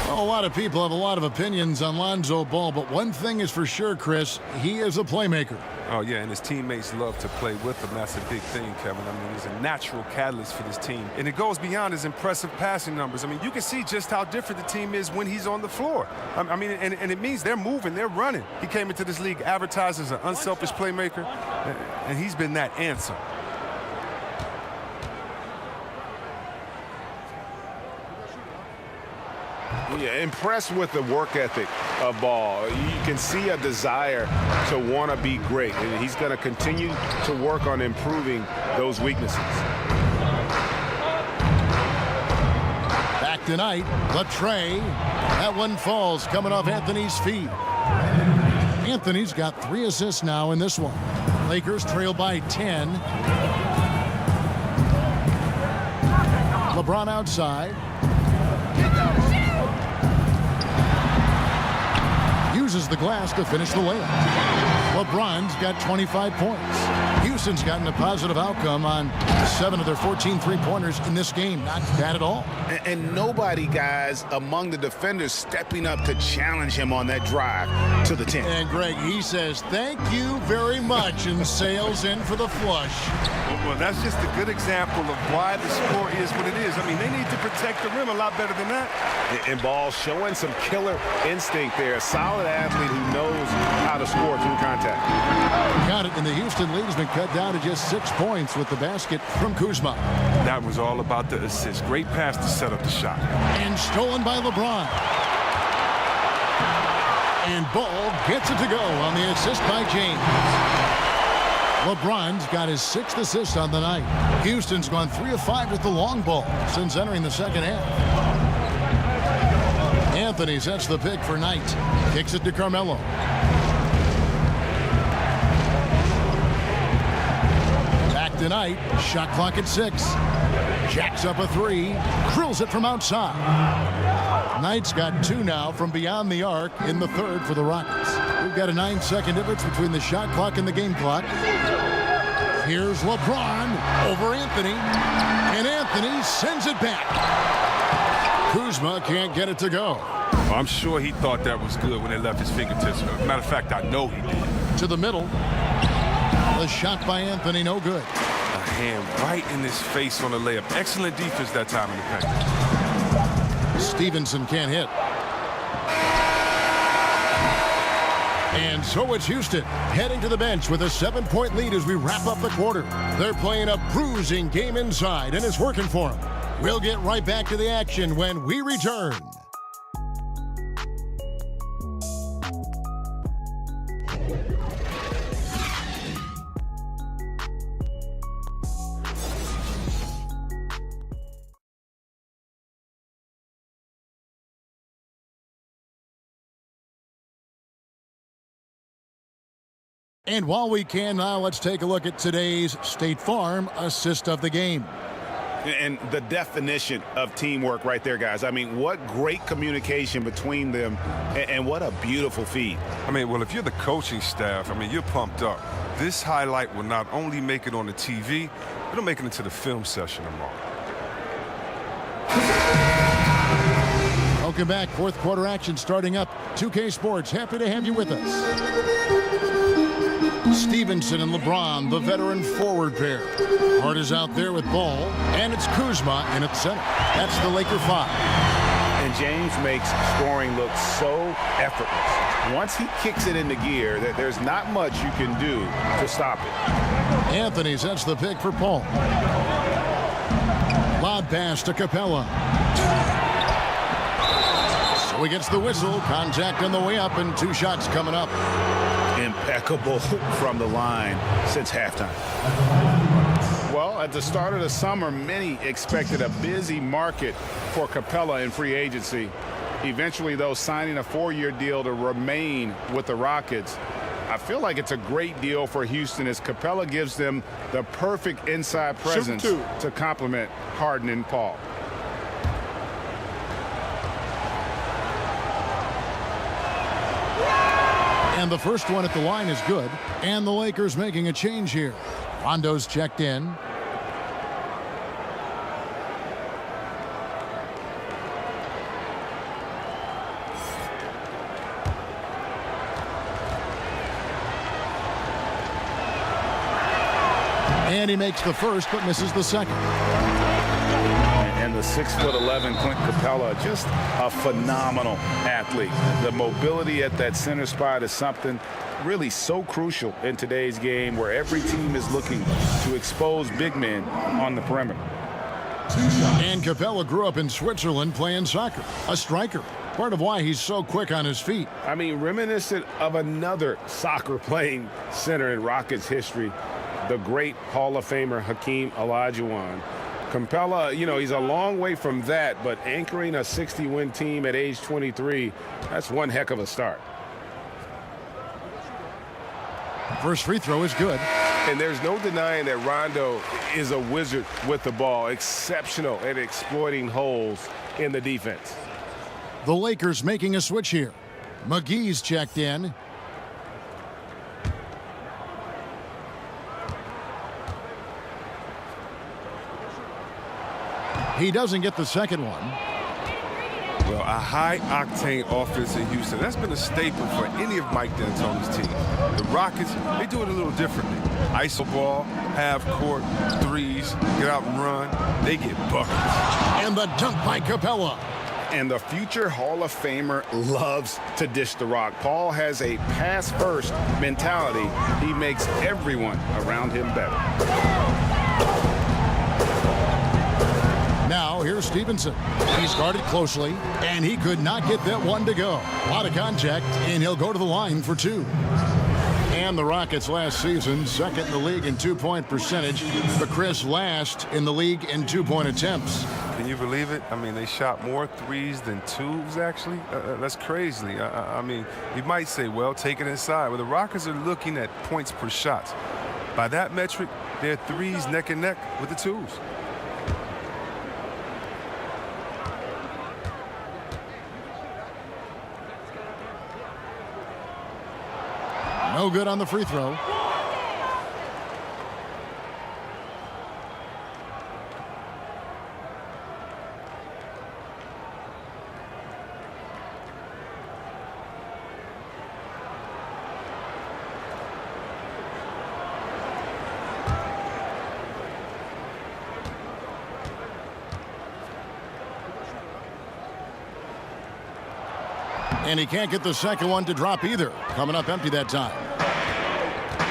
Well, a lot of people have a lot of opinions on Lonzo Ball, but one thing is for sure, Chris, he is a playmaker. Oh, yeah, and his teammates love to play with him. That's a big thing, Kevin. I mean, he's a natural catalyst for this team. And it goes beyond his impressive passing numbers. I mean, you can see just how different the team is when he's on the floor. I mean, and it means they're moving, they're running. He came into this league advertised as an unselfish playmaker, and he's been that answer. Yeah, impressed with the work ethic of Ball. You can see a desire to want to be great, and he's going to continue to work on improving those weaknesses. Back tonight, Latrey. That one falls coming off Anthony's feet. Anthony's got 3 assists now in this one. Lakers trail by 10. LeBron outside. Uses the glass to finish the layup. LeBron's got 25 points. Houston's gotten a positive outcome on 7 of their 14 three-pointers in this game. Not bad at all. And nobody, guys, among the defenders stepping up to challenge him on that drive to the 10. And Greg, he says, thank you very much, and sails in for the flush. Well, that's just a good example of why the score is what it is. I mean, they need to protect the rim a lot better than that. And Ball showing some killer instinct there. A solid athlete who knows how to score through contact. Got it, and the Houston lead has been cut down to just 6 points with the basket from Kuzma. That was all about the assist. Great pass to set up the shot. And stolen by LeBron. And Ball gets it to go on the assist by James. LeBron's got his 6th assist on the night. Houston's gone 3 of 5 with the long ball since entering the second half. Anthony sets the pick for Knight. Kicks it to Carmelo. Back to Knight. Shot clock at 6. Jacks up a 3. Drills it from outside. Knight's got 2 now from beyond the arc in the 3rd for the Rockets. We've got a 9-second difference between the shot clock and the game clock. Here's LeBron over Anthony. And Anthony sends it back. Kuzma can't get it to go. Well, I'm sure he thought that was good when it left his fingertips. Matter of fact, I know he did. To the middle. The shot by Anthony, no good. A hand right in his face on the layup. Excellent defense that time in the paint. Stevenson can't hit. And so it's Houston heading to the bench with a 7-point lead as we wrap up the quarter. They're playing a bruising game inside, and it's working for them. We'll get right back to the action when we return. And while we can now, let's take a look at today's State Farm assist of the game. And the definition of teamwork right there, guys. I mean, what great communication between them, and what a beautiful feed. I mean, well, if you're the coaching staff, I mean, you're pumped up. This highlight will not only make it on the TV, it'll make it into the film session tomorrow. Welcome back. Fourth quarter action starting up. 2K Sports, happy to have you with us. Stevenson and LeBron, the veteran forward pair. Hart is out there with ball, and it's Kuzma in at center. That's the Laker 5. And James makes scoring look so effortless. Once he kicks it into gear, there's not much you can do to stop it. Anthony sets the pick for Paul. Lob pass to Capella. So he gets the whistle. Contact on the way up, and 2 shots coming up. Impeccable from the line since halftime. Well, at the start of the summer, many expected a busy market for Capella in free agency. Eventually, though, signing a 4-year deal to remain with the Rockets. I feel like it's a great deal for Houston as Capella gives them the perfect inside presence to complement Harden and Paul. And the first one at the line is good. And the Lakers making a change here. Rondo's checked in. And he makes the first but misses the second. And the 6'11" Clint Capella, just a phenomenal athlete. The mobility at that center spot is something really so crucial in today's game where every team is looking to expose big men on the perimeter. And Capella grew up in Switzerland playing soccer, a striker. Part of why he's so quick on his feet. I mean, reminiscent of another soccer-playing center in Rockets history, the great Hall of Famer Hakeem Olajuwon. Capella, you know, he's a long way from that, but anchoring a 60-win team at age 23, that's one heck of a start. First free throw is good. And there's no denying that Rondo is a wizard with the ball, exceptional at exploiting holes in the defense. The Lakers making a switch here. McGee's checked in. He doesn't get the second one. Well, a high-octane offense in Houston, that's been a staple for any of Mike D'Antoni's team. The Rockets, they do it a little differently. ISO ball, half-court, threes, get out and run. They get buckets. And the dunk by Capella. And the future Hall of Famer loves to dish the rock. Paul has a pass-first mentality. He makes everyone around him better. Now, here's Stevenson. He's guarded closely, and he could not get that one to go. A lot of contact, and he'll go to the line for 2. And the Rockets last season, second in the league in 2-point percentage, but Chris last in the league in 2-point attempts. Can you believe it? I mean, they shot more threes than twos, actually. That's crazy. I mean, you might say, well, take it inside. Well, the Rockets are looking at points per shot. By that metric, they're threes neck and neck with the twos. No good on the free throw. And he can't get the second one to drop either. Coming up empty that time.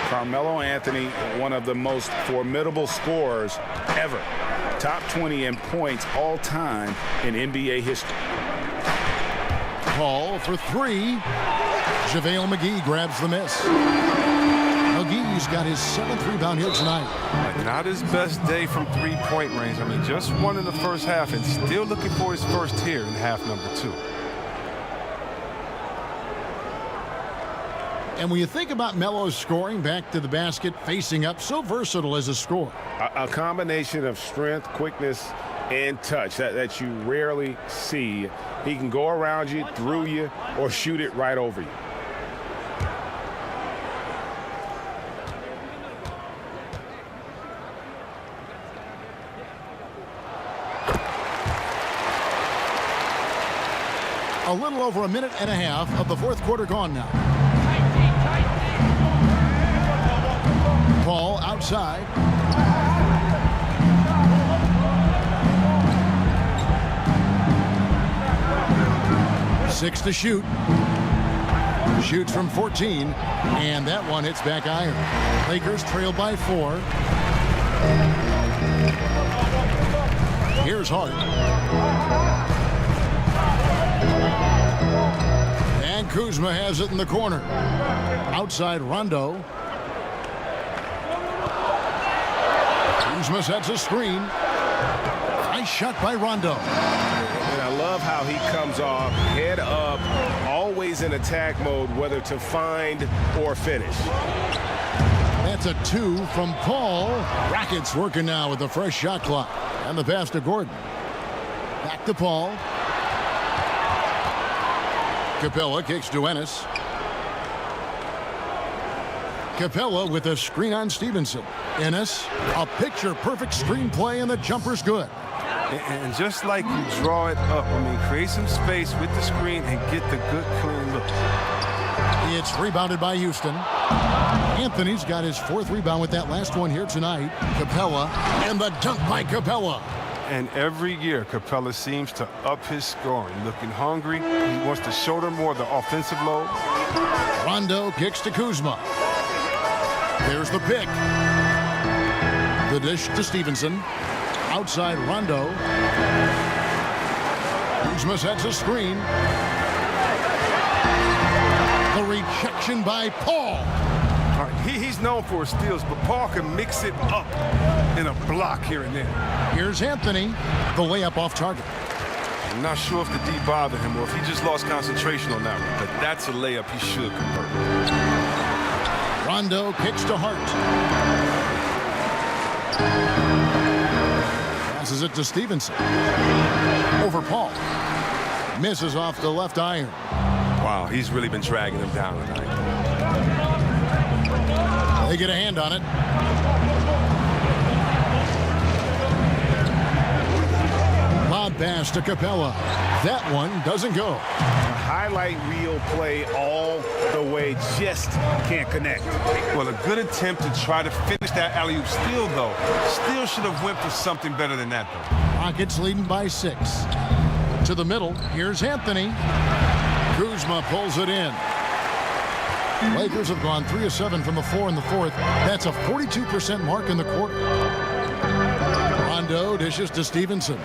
Carmelo Anthony, one of the most formidable scorers ever. Top 20 in points all time in NBA history. Paul for three. JaVale McGee grabs the miss. McGee's got his 7th rebound here tonight. Not his best day from three-point range. I mean, just one in the first half and still looking for his first here in half number 2. And when you think about Melo's scoring back to the basket, facing up, so versatile as a scorer. A combination of strength, quickness, and touch that you rarely see. He can go around you, through you, or shoot it right over you. A little over a minute and a half of the 4th quarter gone now. Paul outside. Six to shoot. Shoots from 14, and that one hits back iron. Lakers trail by 4. Here's Hart. And Kuzma has it in the corner. Outside Rondo. Kuzma sets a screen. Nice shot by Rondo. And I love how he comes off, head up, always in attack mode, whether to find or finish. That's a 2 from Paul. Rockets working now with the fresh shot clock. And the pass to Gordon. Back to Paul. Capella kicks to Ennis. Capella with a screen on Stevenson. Ennis, a picture-perfect screenplay, and the jumper's good. And just like you draw it up, I mean, create some space with the screen and get the good, clean look. It's rebounded by Houston. Anthony's got his 4th rebound with that last one here tonight. Capella, and the dunk by Capella. And every year, Capella seems to up his scoring. Looking hungry. He wants to shoulder more of the offensive load. Rondo kicks to Kuzma. There's the pick. The dish to Stevenson. Outside Rondo. Kuzma sets a screen. The rejection by Paul. All right, he's known for his steals, but Paul can mix it up in a block here and there. Here's Anthony. The layup off target. I'm not sure if the D bothered him or if he just lost concentration on that one, but that's a layup he should convert. Rondo kicks to Hart. Passes it to Stevenson. Over Paul. Misses off the left iron. Wow, he's really been dragging him down tonight. They get a hand on it. Lob pass to Capella. That one doesn't go. A highlight reel play all the way, just can't connect. Well, a good attempt to try to finish that alley-oop steal, though. Still should have went for something better than that, though. Rockets leading by 6. To the middle. Here's Anthony. Kuzma pulls it in. Lakers have gone 3 of 7 from the floor in the 4th. That's a 42% mark in the quarter. Rondo dishes to Stevenson.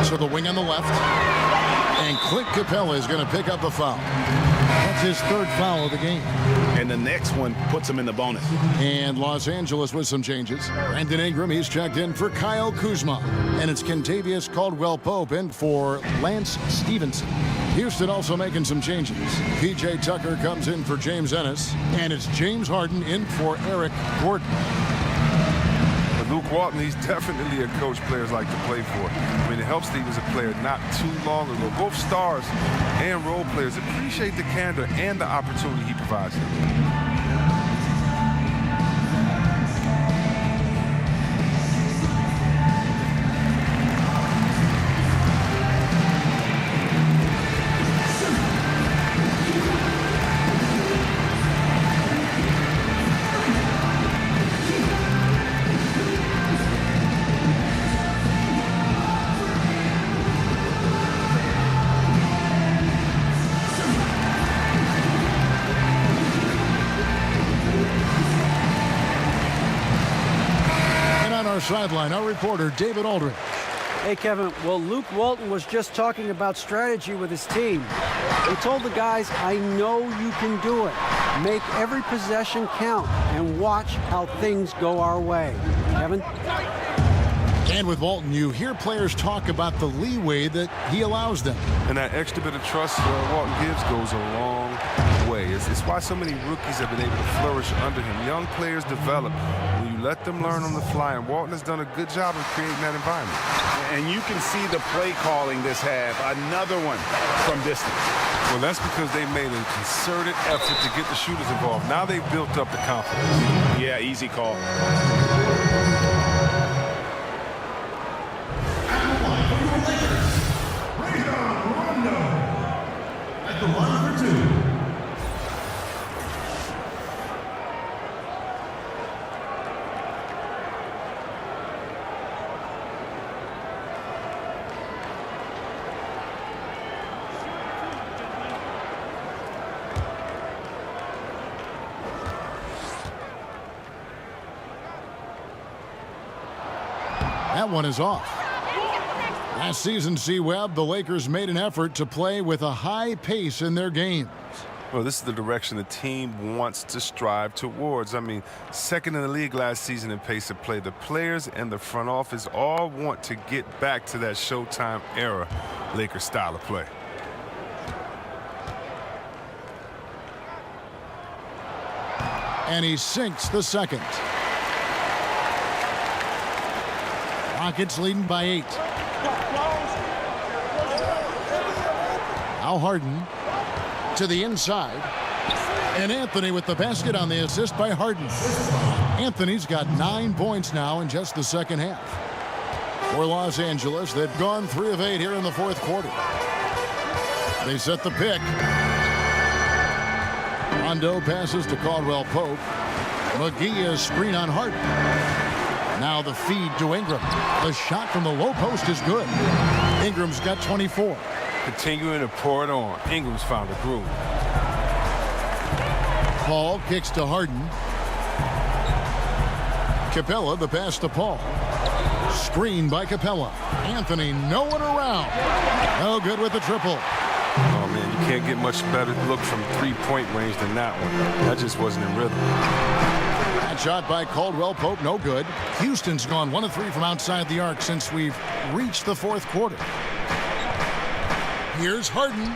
So the wing on the left. And Clint Capella is going to pick up the foul. That's his 3rd foul of the game. And the next one puts him in the bonus. And Los Angeles with some changes. Brandon Ingram, he's checked in for Kyle Kuzma. And it's Kentavious Caldwell-Pope in for Lance Stevenson. Houston also making some changes. P.J. Tucker comes in for James Ennis. And it's James Harden in for Eric Gordon. Luke Walton, he's definitely a coach players like to play for. I mean, it helps that he was a player not too long ago. Both stars and role players appreciate the candor and the opportunity he provides them. sideline, our reporter, David Aldridge. Hey, Kevin. Well, Luke Walton was just talking about strategy with his team. He told the guys, I know you can do it. Make every possession count and watch how things go our way. Kevin? And with Walton, you hear players talk about the leeway that he allows them. And that extra bit of trust Walton gives goes a long way. It's why so many rookies have been able to flourish under him. Young players develop when you let them learn on the fly, and Walton has done a good job of creating that environment. And you can see the play calling this half. Another one from distance. Well, that's because they made a concerted effort to get the shooters involved. Now they've built up the confidence. Yeah, easy call. At the line for two. That one is off. Last season, C-Webb, the Lakers made an effort to play with a high pace in their games. Well, this is the direction the team wants to strive towards. I mean, second in the league last season in pace of play. The players and the front office all want to get back to that Showtime era Lakers style of play. And he sinks the second. Rockets leading by 8. Now Harden to the inside. And Anthony with the basket on the assist by Harden. Anthony's got 9 points now in just the second half. For Los Angeles, they've gone 3 of 8 here in the fourth quarter. They set the pick. Rondo passes to Caldwell Pope. McGee is screen on Harden. Now the feed to Ingram. The shot from the low post is good. Ingram's got 24. Continuing to pour it on. Ingram's found a groove. Paul kicks to Harden. Capella, the pass to Paul. Screen by Capella. Anthony, no one around. No good with the triple. Oh, man, you can't get much better look from three-point range than that one. That just wasn't in rhythm. That shot by Caldwell Pope, no good. Houston's gone 1 of 3 from outside the arc since we've reached the fourth quarter. Here's Harden.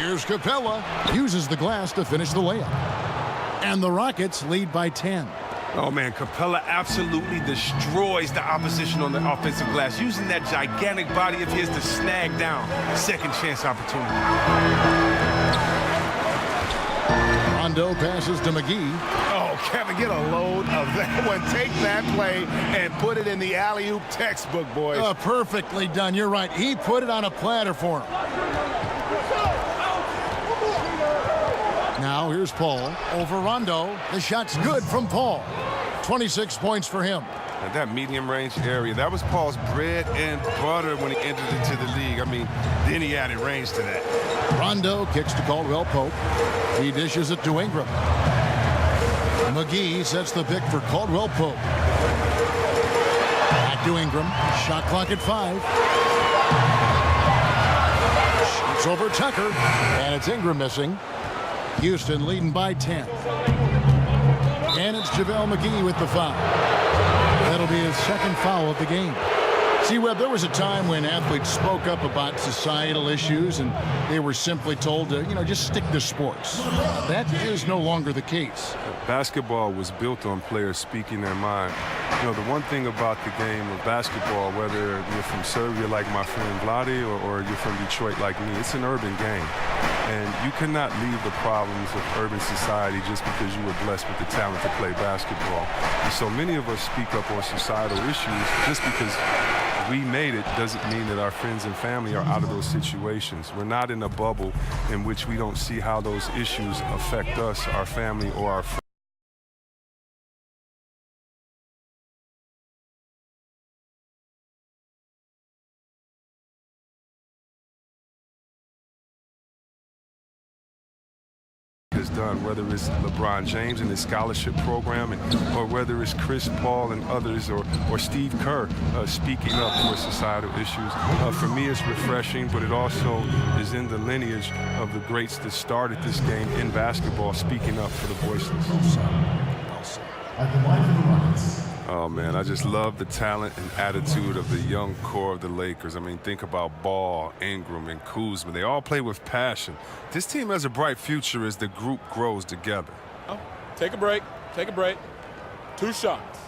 Here's Capella. Uses the glass to finish the layup. And the Rockets lead by 10. Oh, man, Capella absolutely destroys the opposition on the offensive glass, using that gigantic body of his to snag down second chance opportunity. Rondo passes to McGee. Oh, Kevin, get a load of that one. Take that play and put it in the alley-oop textbook, boys. Perfectly done. You're right. He put it on a platter for him. Now here's Paul over Rondo. The shot's good from Paul. 26 points for him. And that medium range area, that was Paul's bread and butter when he entered into the league. I mean, then he added range to that. Rondo kicks to Caldwell Pope. He dishes it to Ingram. McGee sets the pick for Caldwell Pope. Back to Ingram. Shot clock at 5. Shoots over Tucker. And it's Ingram missing. Houston leading by 10. And it's JaVale McGee with the foul. That'll be his second foul of the game. See, Webb, there was a time when athletes spoke up about societal issues and they were simply told to, just stick to sports. That is no longer the case. Basketball was built on players speaking their mind. The one thing about the game of basketball, whether you're from Serbia like my friend Vlade or you're from Detroit like me, it's an urban game. And you cannot leave the problems of urban society just because you were blessed with the talent to play basketball. And so many of us speak up on societal issues just because we made it doesn't mean that our friends and family are out of those situations. We're not in a bubble in which we don't see how those issues affect us, our family, or our friends. done, whether it's LeBron James and his scholarship program, or whether it's Chris Paul and others, or Steve Kerr speaking up for societal issues. For me, it's refreshing, but it also is in the lineage of the greats that started this game in basketball, speaking up for the voiceless. Oh, man, I just love the talent and attitude of the young core of the Lakers. I mean, think about Ball, Ingram, and Kuzma. They all play with passion. This team has a bright future as the group grows together. Oh, take a break. Take a break. 2 shots.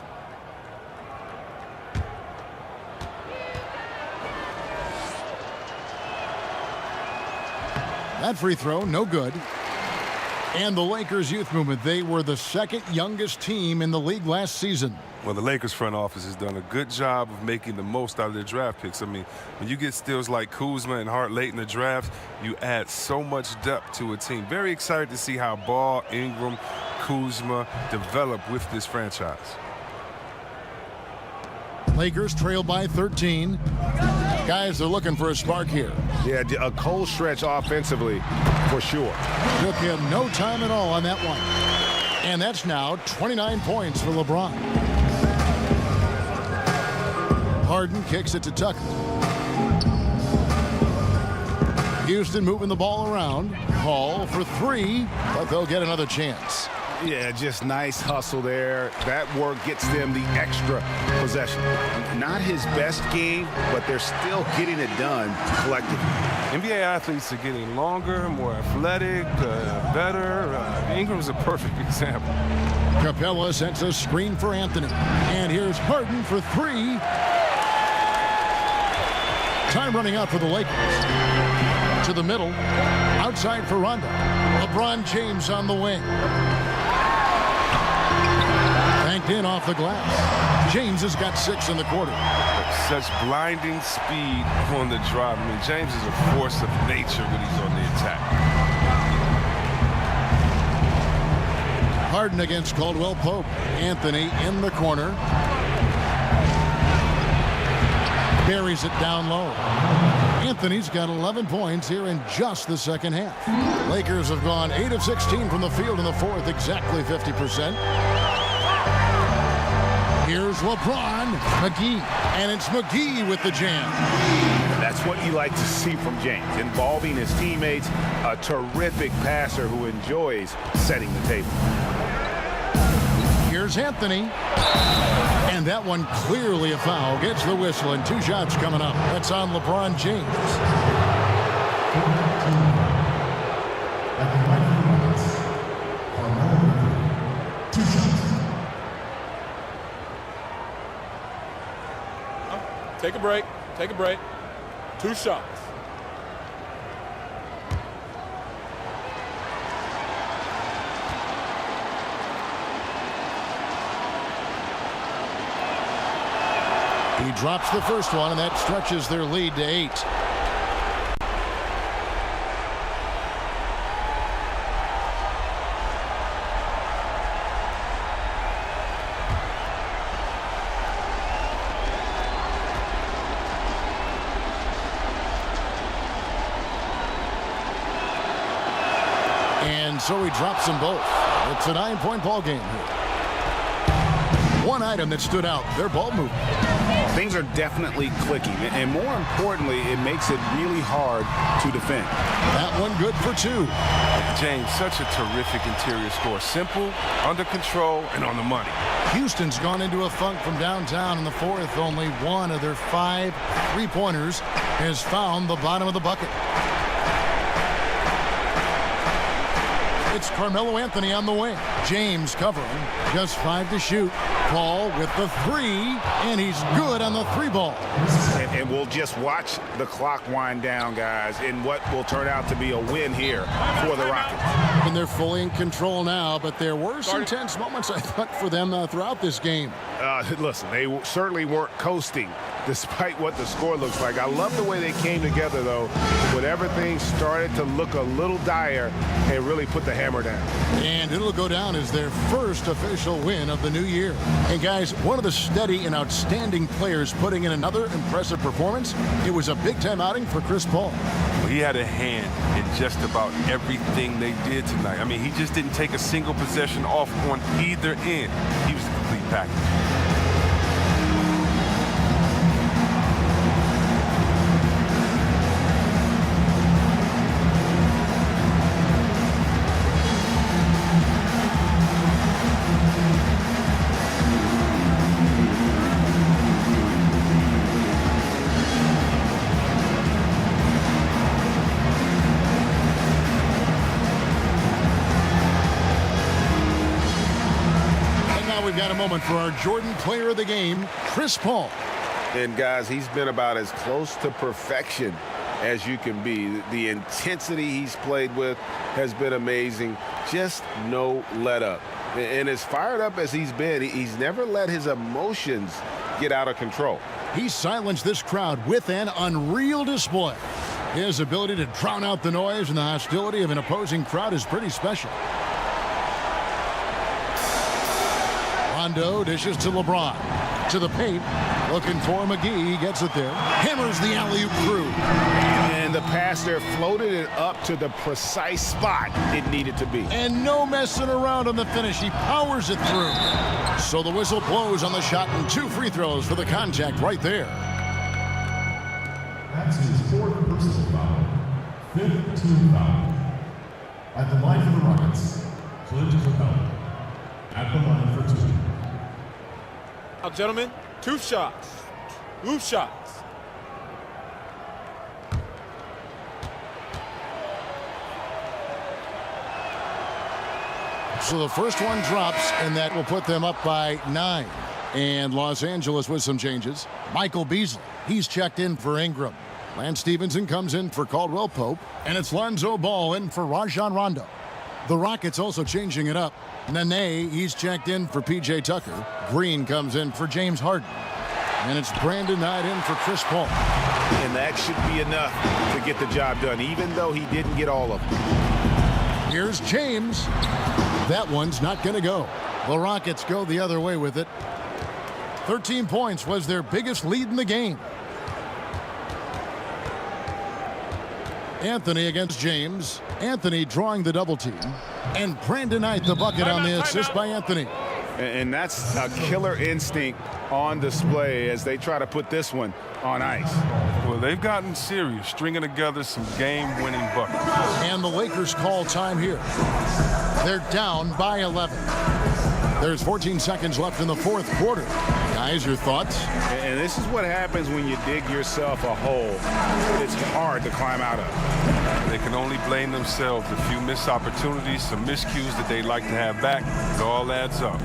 That free throw, no good. And the Lakers youth movement, they were the second youngest team in the league last season. Well, the Lakers front office has done a good job of making the most out of their draft picks. I mean, when you get steals like Kuzma and Hart late in the draft, you add so much depth to a team. Very excited to see how Ball, Ingram, Kuzma develop with this franchise. Lakers trail by 13. Guys, they're looking for a spark here. Yeah, a cold stretch offensively, for sure. Took him no time at all on that one. And that's now 29 points for LeBron. Harden kicks it to Tucker. Houston moving the ball around. Hall for 3, but they'll get another chance. Yeah, just nice hustle there. That work gets them the extra possession. Not his best game, but they're still getting it done collectively. NBA athletes are getting longer, more athletic, better. Ingram's a perfect example. Capella sets a screen for Anthony. And here's Harden for 3. Time running out for the Lakers. To the middle. Outside for Rondo. LeBron James on the wing. Banked in off the glass. James has got 6 in the quarter. Such blinding speed on the drive. I mean, James is a force of nature when he's on the attack. Harden against Caldwell Pope. Anthony in the corner. Buries it down low. Anthony's got 11 points here in just the second half. Lakers have gone 8 of 16 from the field in the fourth, exactly 50%. Here's LeBron, McGee, and it's McGee with the jam. That's what you like to see from James, involving his teammates, a terrific passer who enjoys setting the table. Here's Anthony. And that one clearly a foul. Gets the whistle, and 2 shots coming up. That's on LeBron James. Take a break. Take a break. 2 shots. He drops the first one, and that stretches their lead to 8. And so he drops them both. It's a 9-point ball game here. One item that stood out, their ball movement. Things are definitely clicking, and more importantly, it makes it really hard to defend. That one good for 2. James, such a terrific interior score. Simple, under control, and on the money. Houston's gone into a funk from downtown in the fourth. Only 1 of their 5 3-pointers has found the bottom of the bucket. It's Carmelo Anthony on the wing. James covering. Just 5 to shoot. Paul with the 3, and he's good on the 3-ball. And we'll just watch the clock wind down, guys, in what will turn out to be a win here for the Rockets. And they're fully in control now, but there were some tense moments, I thought, for them throughout this game. Listen, they certainly weren't coasting despite what the score looks like. I love the way they came together, though, when everything started to look a little dire and really put the hammer down. And it'll go down as their first official win of the new year. And guys, one of the steady and outstanding players putting in another impressive performance, it was a big-time outing for Chris Paul. Well, he had a hand in just about everything they did tonight. I mean, he just didn't take a single possession off on either end. He was the complete package. We've got a moment for our Jordan Player of the Game, Chris Paul. And guys, he's been about as close to perfection as you can be. The intensity he's played with has been amazing. Just no let up. And as fired up as he's been, he's never let his emotions get out of control. He silenced this crowd with an unreal display. His ability to drown out the noise and the hostility of an opposing crowd is pretty special. Rondo dishes to LeBron. To the paint. Looking for McGee. He gets it there. Hammers the alley-oop through. And the pass there floated it up to the precise spot it needed to be. And no messing around on the finish. He powers it through. So the whistle blows on the shot and 2 free throws for the contact right there. That's his 4th personal foul. 5th team foul. At the line for the Rockets, Clint Capella. At the line for 2. Now, gentlemen, 2 shots. 2 shots. So the first one drops, and that will put them up by 9. And Los Angeles with some changes. Michael Beasley, he's checked in for Ingram. Lance Stevenson comes in for Caldwell Pope. And it's Lonzo Ball in for Rajon Rondo. The Rockets also changing it up. Nene, he's checked in for P.J. Tucker. Green comes in for James Harden. And it's Brandon Knight in for Chris Paul. And that should be enough to get the job done, even though he didn't get all of them. Here's James. That one's not going to go. The Rockets go the other way with it. 13 points was their biggest lead in the game. Anthony against James. Anthony drawing the double team. And Brandon Knight the bucket on the assist by Anthony. And that's a killer instinct on display as they try to put this one on ice. Well, they've gotten serious, stringing together some game-winning buckets. And the Lakers call time here. They're down by 11. There's 14 seconds left in the 4th quarter. Guys, your thoughts? And this is what happens when you dig yourself a hole it's hard to climb out of. They can only blame themselves. A few missed opportunities, some miscues that they'd like to have back. It all adds up.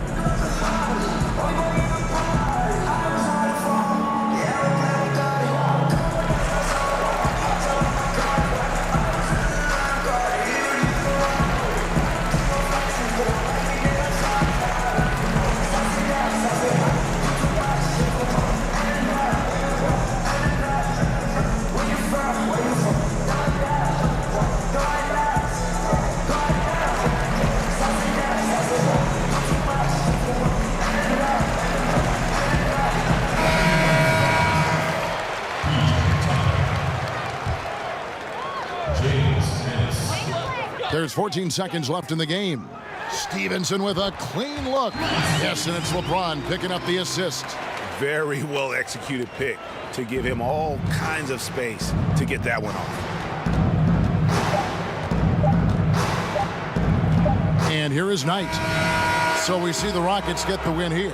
There's 14 seconds left in the game. Stevenson with a clean look. Yes, and it's LeBron picking up the assist. Very well executed pick to give him all kinds of space to get that one off. And here is Knight. So we see the Rockets get the win here.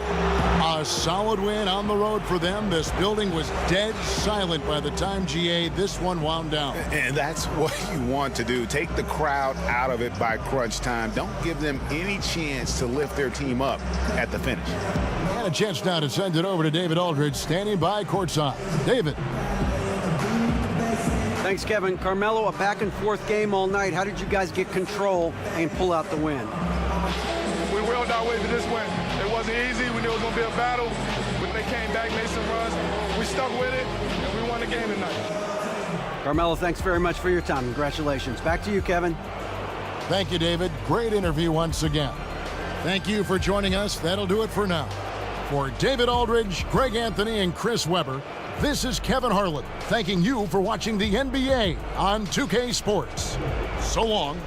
A solid win on the road for them. This building was dead silent by the time, GA, this one wound down. And that's what you want to do. Take the crowd out of it by crunch time. Don't give them any chance to lift their team up at the finish. And a chance now to send it over to David Aldridge, standing by courtside. David. Thanks, Kevin. Carmelo, a back-and-forth game all night. How did you guys get control and pull out the win? We willed our way to this win. It wasn't easy. We knew it was going to be a battle. but they came back, made some runs. We stuck with it, and we won the game tonight. Carmelo, thanks very much for your time. Congratulations. Back to you, Kevin. Thank you, David. Great interview once again. Thank you for joining us. That'll do it for now. For David Aldridge, Greg Anthony, and Chris Webber, this is Kevin Harlan thanking you for watching the NBA on 2K Sports. So long.